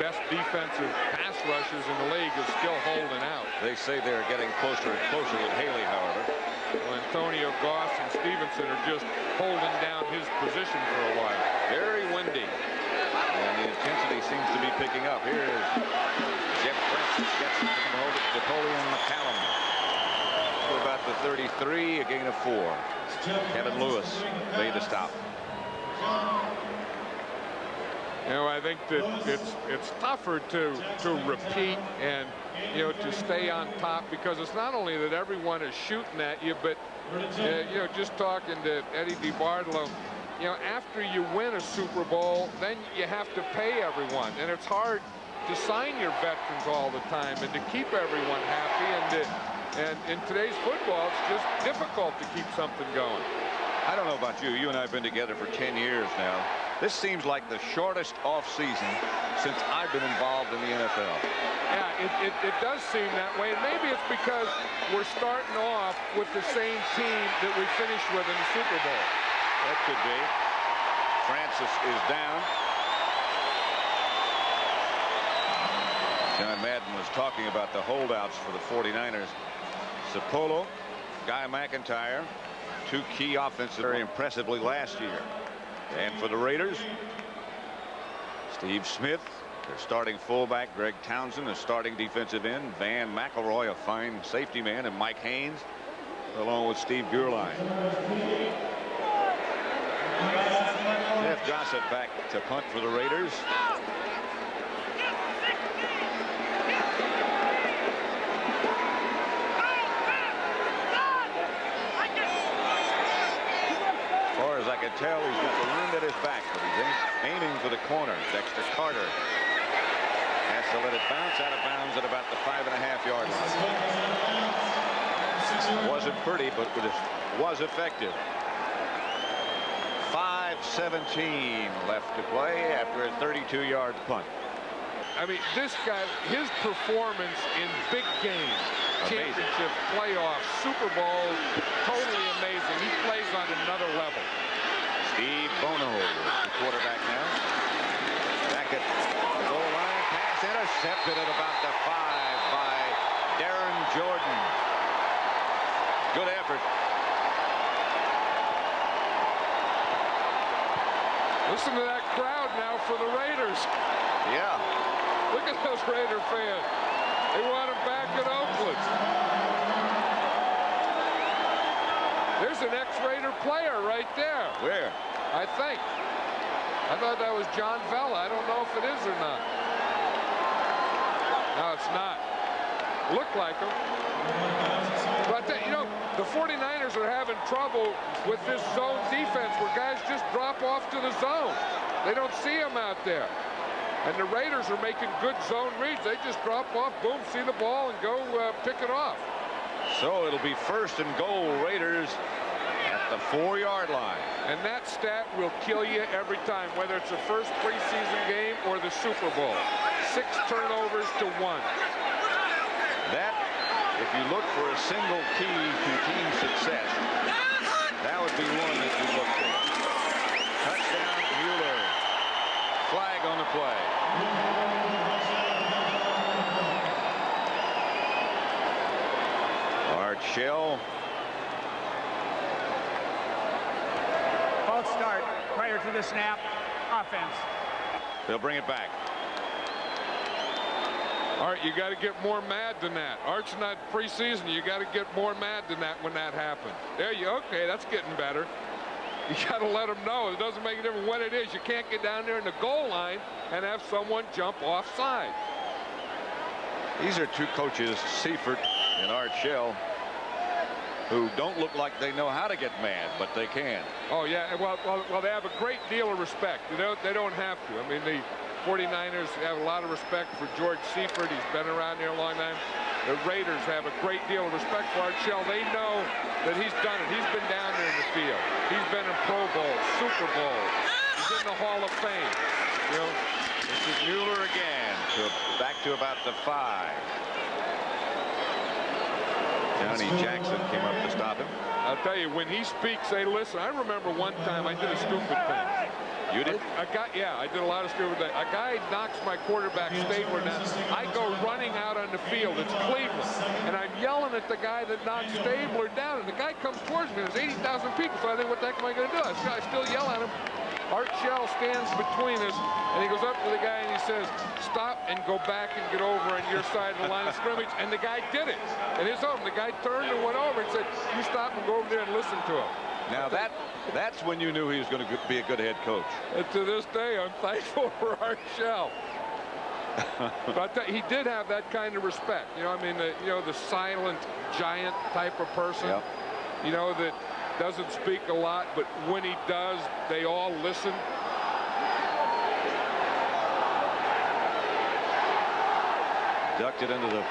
best defensive pass rushers in the league, is still holding out. They say they're getting closer and closer with Haley, however. Well, Antonio Goss and Stevenson are just holding down his position for a while. Very windy, and the intensity seems to be picking up. Here is Jeff Francis, gets it to Napoleon McCallum. To about the 33, a gain of 4. Kevin Lewis made the stop. You know, I think that it's tougher to repeat and, you know, to stay on top, because it's not only that everyone is shooting at you, but you know, just talking to Eddie DeBartolo, you know, after you win a Super Bowl, then you have to pay everyone. And it's hard to sign your veterans all the time and to keep everyone happy. And in today's football, it's just difficult to keep something going. I don't know about you. You and I have been together for 10 years now. This seems like the shortest offseason since I've been involved in the NFL. Yeah, it does seem that way. And maybe it's because we're starting off with the same team that we finished with in the Super Bowl. That could be. Francis is down. John Madden was talking about the holdouts for the 49ers. Sapolo, Guy McIntyre, two key offensive very impressively last year. And for the Raiders, Steve Smith, their starting fullback, Greg Townsend, a starting defensive end, Van McElroy, a fine safety man, and Mike Haynes, along with Steve Gurline. Jeff Gossett back to punt for the Raiders. As I can tell, he's got the wind at his back, but he's aiming for the corner. Dexter Carter has to let it bounce out of bounds at about the 5.5-yard line. Wasn't pretty, but it was effective. 5:17 left to play after a 32-yard punt. I mean, this guy, his performance in big games, championship, playoffs, Super Bowls, totally amazing. He plays on another level. Steve Bono, the quarterback now. Back at the goal line. Pass intercepted at about the 5 by Darren Jordan. Good effort. Listen to that crowd now for the Raiders. Yeah. Look at those Raider fans. They want him back in Oakland. There's an ex-Raider player right there. Where? I think. I thought that was John Vella. I don't know if it is or not. No, it's not. Looked like him. But, you know, the 49ers are having trouble with this zone defense where guys just drop off to the zone. They don't see them out there. And the Raiders are making good zone reads. They just drop off, boom, see the ball, and go pick it off. So it'll be 1st and goal, Raiders at the 4-yard line. And that stat will kill you every time, whether it's the first preseason game or the Super Bowl. 6 turnovers to 1. That, if you look for a single key to team success, that would be one that you look for. Touchdown, Mueller. Flag on the play. Art Shell. False start prior to the snap. Offense. They'll bring it back. Art, you got to get more mad than that. Art's not preseason. You got to get more mad than that when that happens. There you okay, that's getting better. You got to let them know. It doesn't make a difference what it is. You can't get down there in the goal line and have someone jump offside. These are two coaches, Seifert and Art Shell, who don't look like they know how to get mad, but they can. Oh, yeah. Well, they have a great deal of respect. They don't have to. I mean, the 49ers have a lot of respect for George Seifert. He's been around here a long time. The Raiders have a great deal of respect for Art Shell. They know that he's done it. He's been down there in the field. He's been in Pro Bowls, Super Bowls. He's in the Hall of Fame. You know, this is Mueller again, back to about the 5. Johnny Jackson came up to stop him. I'll tell you, when he speaks, they listen. I remember one time I did a stupid thing. You did? I did a lot of stupid things. A guy knocks my quarterback Stabler down. I go running out on the field. It's Cleveland. And I'm yelling at the guy that knocked Stabler down. And the guy comes towards me. There's 80,000 people. So I think, what the heck am I going to do? I still yell at him. Art Shell stands between us, and he goes up to the guy and he says, stop and go back and get over on your side of the line of scrimmage. And the guy did it. And his own. The guy turned and went over and said, you stop and go over there and listen to him. Now that's when you knew he was going to be a good head coach. And to this day, I'm thankful for Art Shell. But he did have that kind of respect. You know, I mean, the silent giant type of person. Yep. You know, that doesn't speak a lot, but when he does, they all listen. Inducted into the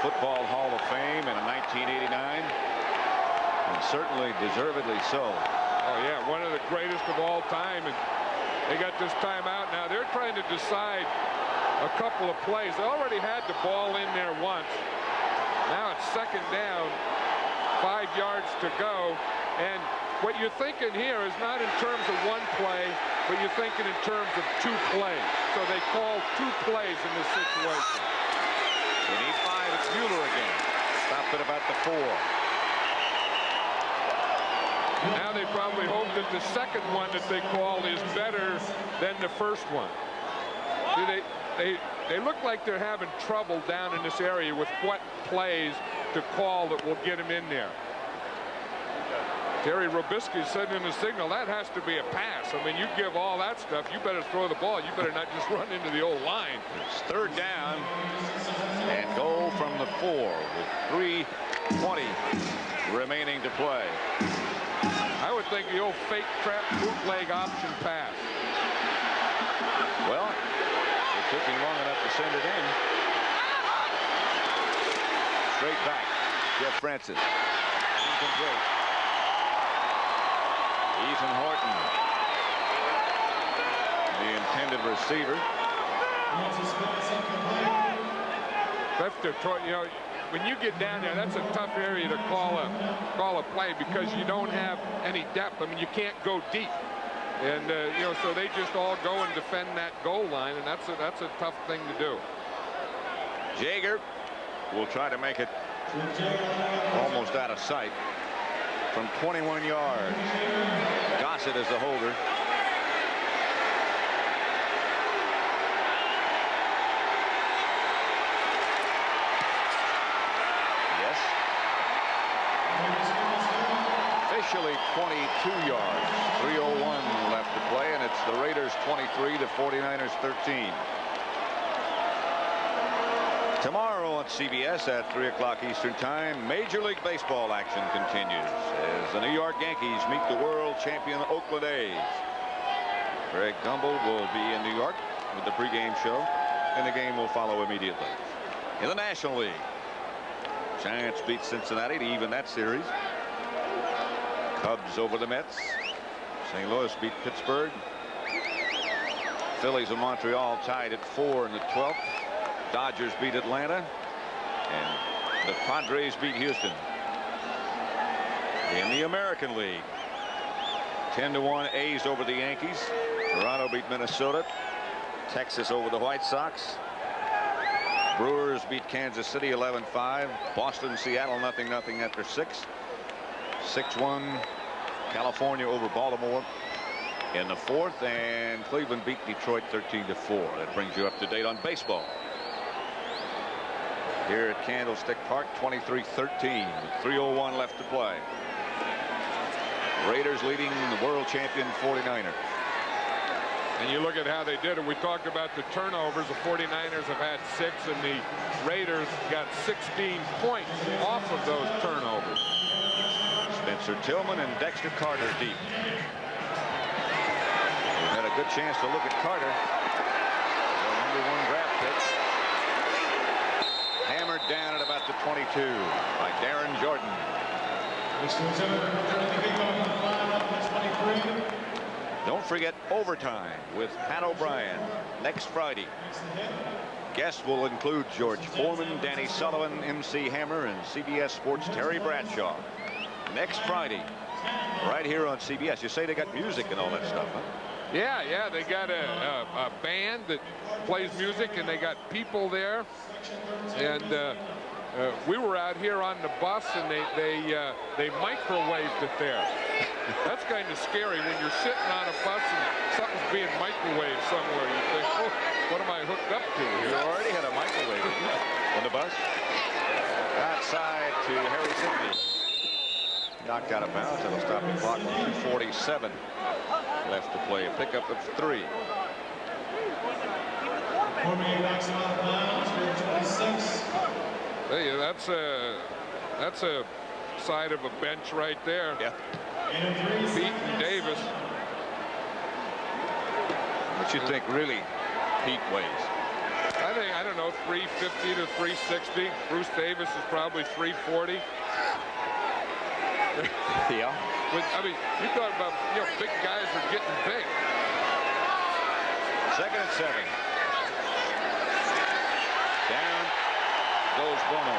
Football Hall of Fame in 1989, and certainly deservedly so. Oh yeah, one of the greatest of all time, and they got this timeout now. They're trying to decide a couple of plays. They already had the ball in there once. Now it's second down, 5 yards to go, and what you're thinking here is not in terms of one play, but you're thinking in terms of 2 plays. So they call 2 plays in this situation. They need 5. It's Mueller again. Stopped at about the 4. Now they probably hope that the second one that they call is better than the first one. They look like they're having trouble down in this area with what plays to call that will get them in there. Terry Robisky said in the signal, that has to be a pass. I mean, you give all that stuff, you better throw the ball. You better not just run into the old line. It's third down and goal from the 4 with 3:20 remaining to play. I would think the old fake trap bootleg option pass. Well, it took him long enough to send it in. Straight back. Jeff Francis. Incomplete. Ethan Horton, the intended receiver. You know, when you get down there, that's a tough area to call a play because you don't have any depth. I mean, you can't go deep, and you know, so they just all go and defend that goal line, and that's a tough thing to do. Jaeger will try to make it almost out of sight from 21 yards. Gossett is the holder. Yes. Officially 22 yards. 3:01 left to play, and it's the Raiders 23 to 49ers 13. Tomorrow on CBS at 3 o'clock Eastern Time, Major League Baseball action continues as the New York Yankees meet the world champion Oakland A's. Greg Gumbel will be in New York with the pregame show, and the game will follow immediately. In the National League, Giants beat Cincinnati to even that series. Cubs over the Mets. St. Louis beat Pittsburgh. Phillies and Montreal tied at 4 in the 12th. Dodgers beat Atlanta, and the Padres beat Houston. In the American League, 10-1 A's over the Yankees. Toronto beat Minnesota. Texas over the White Sox. Brewers beat Kansas City 11-5. Boston, Seattle 0-0 after 6. 6-1 California over Baltimore in the 4th, and Cleveland beat Detroit 13-4. That brings you up to date on baseball. Here at Candlestick Park, 23-13 with 3:01 left to play. Raiders leading the world champion 49ers. And you look at how they did it. We talked about the turnovers. The 49ers have had 6, and the Raiders got 16 points off of those turnovers. Spencer Tillman and Dexter Carter deep. We've had a good chance to look at Carter. The #1 draft pick. Hammered down at about the 22 by Darren Jordan. Don't forget overtime with Pat O'Brien next Friday. Guests will include George Foreman, Danny Sullivan, MC Hammer, and CBS Sports' Terry Bradshaw. Next Friday, right here on CBS. You say they got music and all that stuff, huh? Yeah, they got a band that plays music, and they got people there. And we were out here on the bus, and they microwaved it there. That's kind of scary when you're sitting on a bus and something's being microwaved somewhere. You think, oh, what am I hooked up to? You already had a microwave on the bus. Outside to Harry Sidney. Knocked out of bounds. That'll stop the clock. 2:47 left to play. A pickup of 3. Hey, that's a side of a bench right there. Yeah. Pete and Davis. What you think really Pete weighs? I think, I don't know, 350 to 360. Bruce Davis is probably 340. Yeah. But, I mean, you talk about, big guys are getting big. 2nd and 7. Down goes Bono.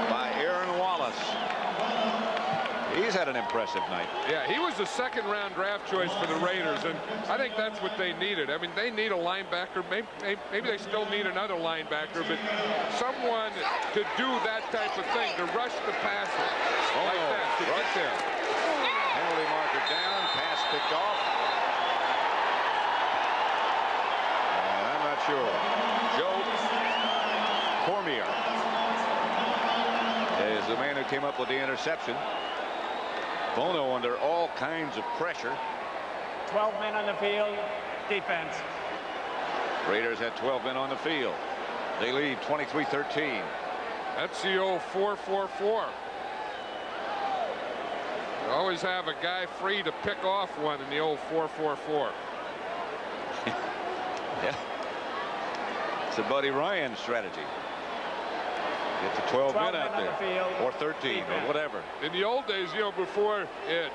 By Aaron Wallace. He's had an impressive night. Yeah, he was the 2nd-round draft choice for the Raiders, and I think that's what they needed. I mean, they need a linebacker. Maybe they still need another linebacker, but someone to do that type of thing, to rush the passer like that, to get there. Penalty marker down, pass picked off. And I'm not sure. Joe Cormier is the man who came up with the interception. Bono under all kinds of pressure. 12 men on the field, defense. Raiders had 12 men on the field. They lead 23-13. That's the old 4-4-4. You always have a guy free to pick off one in the old 4-4-4. Yeah. It's a Buddy Ryan strategy. Get the 12 men out there, or 13, or whatever. In the old days, before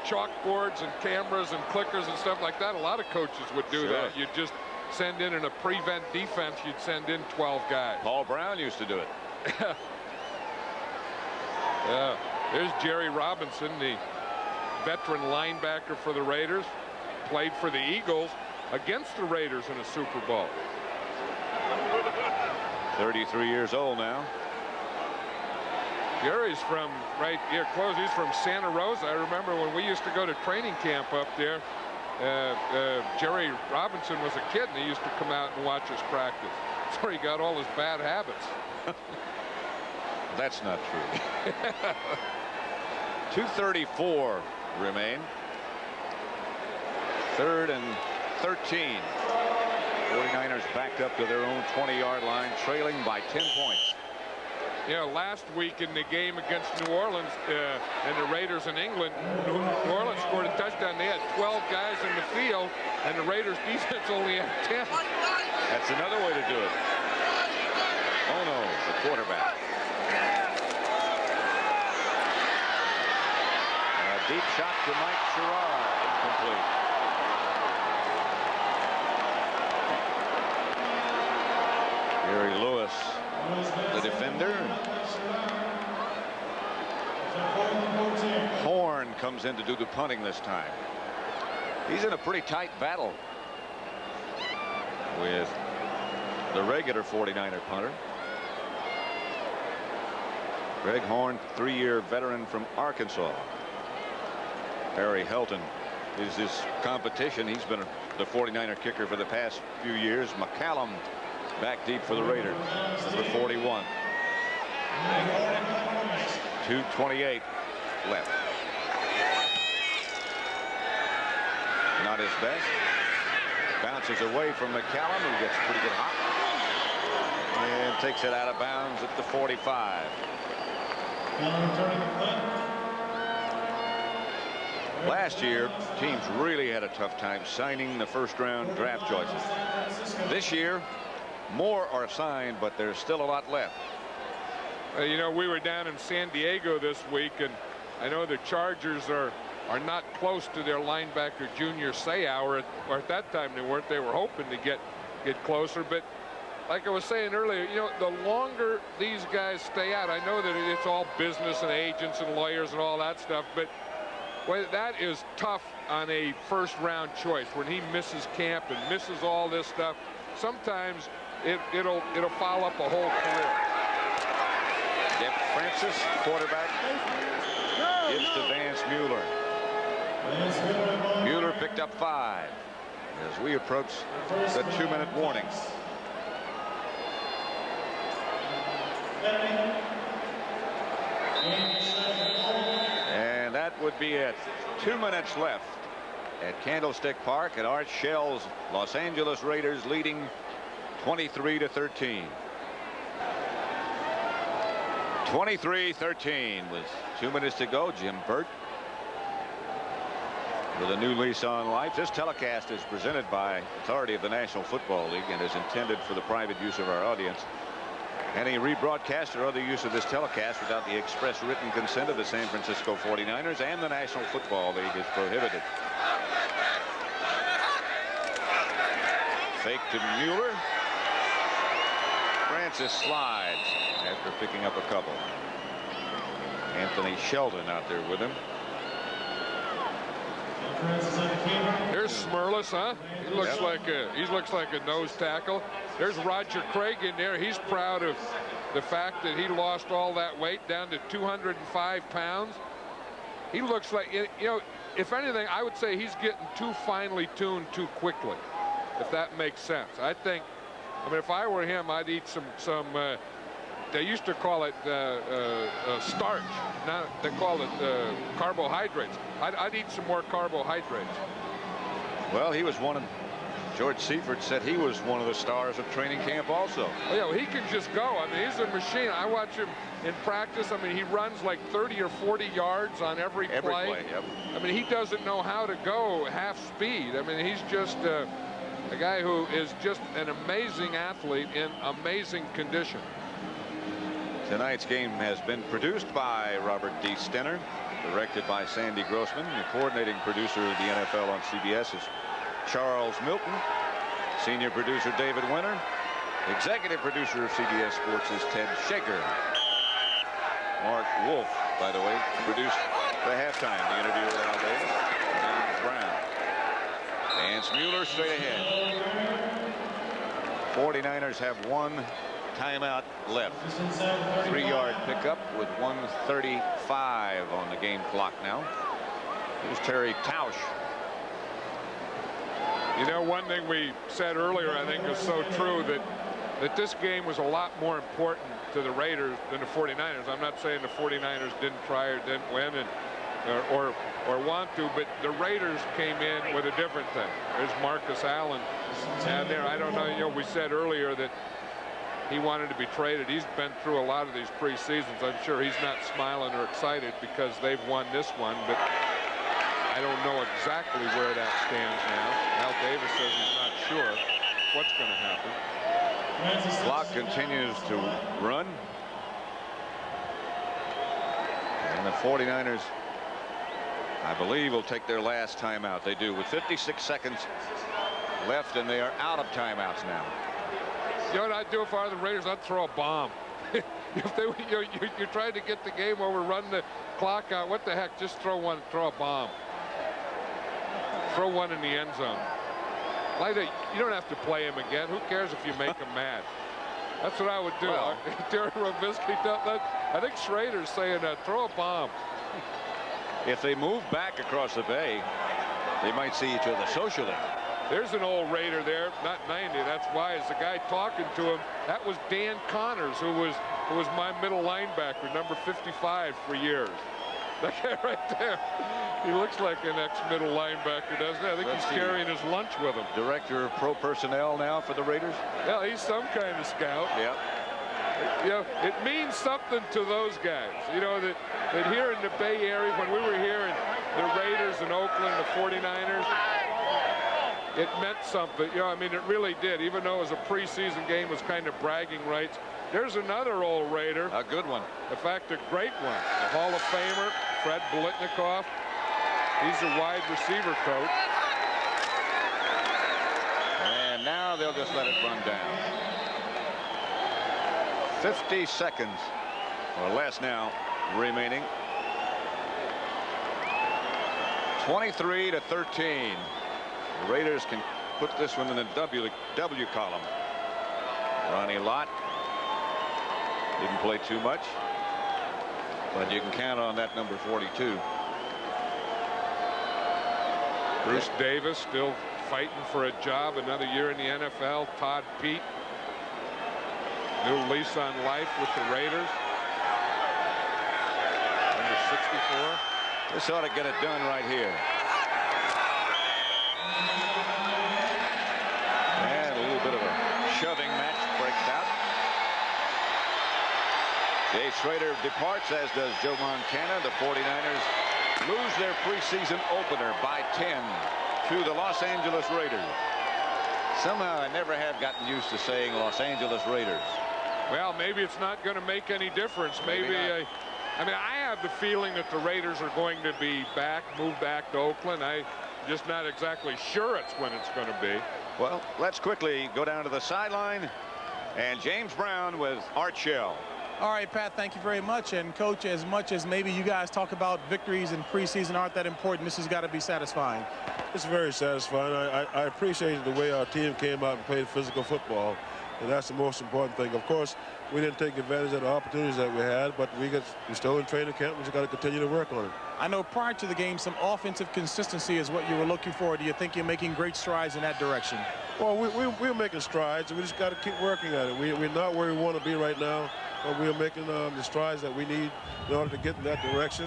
chalkboards and cameras and clickers and stuff like that, a lot of coaches would do that. You'd just send in a prevent defense, you'd send in 12 guys. Paul Brown used to do it. Yeah. There's Jerry Robinson, the veteran linebacker for the Raiders. Played for the Eagles against the Raiders in a Super Bowl. 33 years old now. Jerry's from right here close. He's from Santa Rosa. I remember when we used to go to training camp up there. Jerry Robinson was a kid, and he used to come out and watch us practice. That's where he got all his bad habits. That's not true. 2:34 remain. 3rd and 13. 49ers backed up to their own 20-yard line, trailing by 10 points. Last week in the game against New Orleans and the Raiders in England, New Orleans scored a touchdown. They had 12 guys in the field, and the Raiders defense only had 10. That's another way to do it. Oh no, the quarterback. A deep shot to Mike Sherrod, incomplete. Gary Lewis, the defender. Horn comes in to do the punting this time. He's in a pretty tight battle with the regular 49er punter. Greg Horn, 3-year veteran from Arkansas. Barry Helton is his competition. He's been the 49er kicker for the past few years. McCallum back deep for the Raiders, number 41. 2:28 left. Not his best. Bounces away from McCallum, who gets pretty good hop. And takes it out of bounds at the 45. Last year, teams really had a tough time signing the first-round draft choices. This year, more are signed, but there's still a lot left. We were down in San Diego this week, and I know the Chargers are not close to their linebacker Junior Seau, or at that time they weren't. They were hoping to get closer, but like I was saying earlier, the longer these guys stay out, I know that it's all business and agents and lawyers and all that stuff, but well, that is tough on a first-round choice when he misses camp and misses all this stuff. Sometimes it'll foul up a whole career. Jeff Francis, quarterback, gives to Vance Mueller. Mueller picked up 5 as we approach the 2-minute warning. And that would be it. 2 minutes left at Candlestick Park at Art Shell's Los Angeles Raiders leading 23-13. 23-13 with 2 minutes to go. Jim Burt with a new lease on life. This telecast is presented by authority of the National Football League and is intended for the private use of our audience. Any rebroadcast or other use of this telecast without the express written consent of the San Francisco 49ers and the National Football League is prohibited. Fake to Mueller. Francis slides after picking up a couple. Anthony Sheldon out there with him. Here's Smurlus, huh? He looks like a nose tackle. There's Roger Craig in there. He's proud of the fact that he lost all that weight down to 205 pounds. He looks like, you know, if anything, I would say he's getting too finely tuned too quickly, if that makes sense. I mean, if I were him, I'd eat some they used to call it starch. Now they call it carbohydrates. I'd eat some more carbohydrates. Well, he was one of, George Seifert said he was one of the stars of training camp also. Oh, yeah, well, he can just go. I mean, he's a machine. I watch him in practice. I mean, he runs like 30 or 40 yards on every play. Yep. I mean, he doesn't know how to go half speed. I mean, he's just a guy who is just an amazing athlete in amazing condition. Tonight's game has been produced by Robert D. Stenner, directed by Sandy Grossman. The coordinating producer of the NFL on CBS is Charles Milton. Senior producer David Winter. Executive producer of CBS Sports is Ted Shaker. Mark Wolf, by the way, produced the halftime, the interview with Al Davis and Brown. And Mueller straight ahead. 49ers have one timeout left. 3-yard pickup with 1:35 on the game clock now. Here's Terry Tausch. You know, one thing we said earlier, I think, is so true, that this game was a lot more important to the Raiders than the 49ers. I'm not saying the 49ers didn't try or didn't win or want to, but the Raiders came in with a different thing. There's Marcus Allen down there. I don't know, you know, we said earlier that he wanted to be traded. He's been through a lot of these preseasons. I'm sure he's not smiling or excited because they've won this one, but I don't know exactly where that stands now. Al Davis says he's not sure what's going to happen. Clock continues to run. And the 49ers, I believe, will take their last timeout. They do with 56 seconds left, and they are out of timeouts now. You know what I'd do if I were the Raiders? I'd throw a bomb. If they, you're trying to get the game over, run the clock out, what the heck? Just throw a bomb. Throw one in the end zone. Like that, you don't have to play him again. Who cares if you make him mad? That's what I would do. Well, Terry Robisky, I think Schrader's saying throw a bomb. If they move back across the bay, they might see each other socially. There's an old Raider there, not 90. That's why, as the guy talking to him, that was Dan Connors, who was my middle linebacker, number 55 for years. That guy right there. He looks like an ex-middle linebacker, doesn't he? I think he's carrying his lunch with him. Director of pro personnel now for the Raiders. Yeah, he's some kind of scout. Yep. You know, it means something to those guys. You know, that here in the Bay Area, when we were here in the Raiders in Oakland, the 49ers, it meant something. You know, I mean, it really did. Even though it was a preseason game, it was kind of bragging rights. There's another old Raider. A good one. In fact, a great one. The Hall of Famer, Fred Biletnikoff. He's a wide receiver coach. And now they'll just let it run down. 50 seconds or less now remaining. 23-13. The Raiders can put this one in the W column. Ronnie Lott didn't play too much, but you can count on that number 42. Bruce Davis still fighting for a job, another year in the NFL. Todd Pete, new lease on life with the Raiders. Number 64. This ought to get it done right here. And a little bit of a shoving match breaks out. Jay Schrader departs, as does Joe Montana. The 49ers lose their preseason opener by 10 to the Los Angeles Raiders. Somehow I never have gotten used to saying Los Angeles Raiders. Well, maybe it's not going to make any difference. Maybe I mean, I have the feeling that the Raiders are going to be moved back to Oakland. I'm just not exactly sure it's when it's going to be. Well, let's quickly go down to the sideline. And James Brown with Art Shell. All right, Pat, thank you very much. And, Coach, as much as maybe you guys talk about victories in preseason aren't that important, this has got to be satisfying. It's very satisfying. I appreciated the way our team came out and played physical football. And that's the most important thing. Of course, we didn't take advantage of the opportunities that we had, but we're still in training camp. We just got to continue to work on it. I know prior to the game, some offensive consistency is what you were looking for. Do you think you're making great strides in that direction? Well, we're making strides. We just got to keep working at it. We're not where we want to be right now, but we're making the strides that we need in order to get in that direction.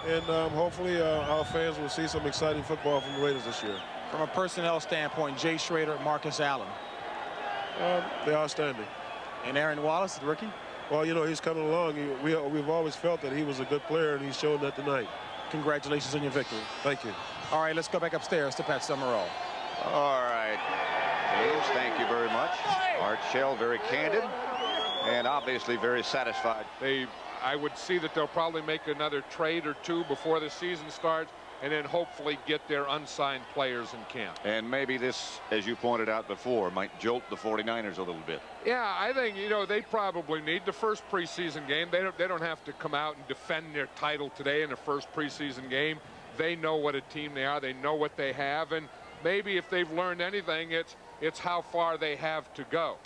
And hopefully our fans will see some exciting football from the Raiders this year. From a personnel standpoint, Jay Schrader, Marcus Allen. They're outstanding. And Aaron Wallace, the rookie? Well, you know, he's coming along. We've always felt that he was a good player, and he's shown that tonight. Congratulations on your victory. Thank you. All right, let's go back upstairs to Pat Summerall. All right, James, thank you very much. Art Shell, very candid and obviously very satisfied. I would see that they'll probably make another trade or two before the season starts, and then hopefully get their unsigned players in camp. And maybe this, as you pointed out before, might jolt the 49ers a little bit. Yeah, I think, you know, they probably need the first preseason game. They don't have to come out and defend their title today in the first preseason game. They know what a team they are. They know what they have, and maybe if they've learned anything, it's how far they have to go.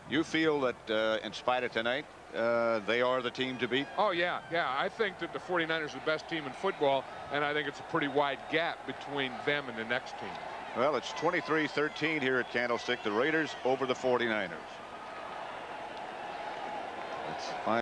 You feel that in spite of tonight, they are the team to beat? Oh, yeah. I think that the 49ers are the best team in football, and I think it's a pretty wide gap between them and the next team. Well, it's 23-13 here at Candlestick. The Raiders over the 49ers. Let's find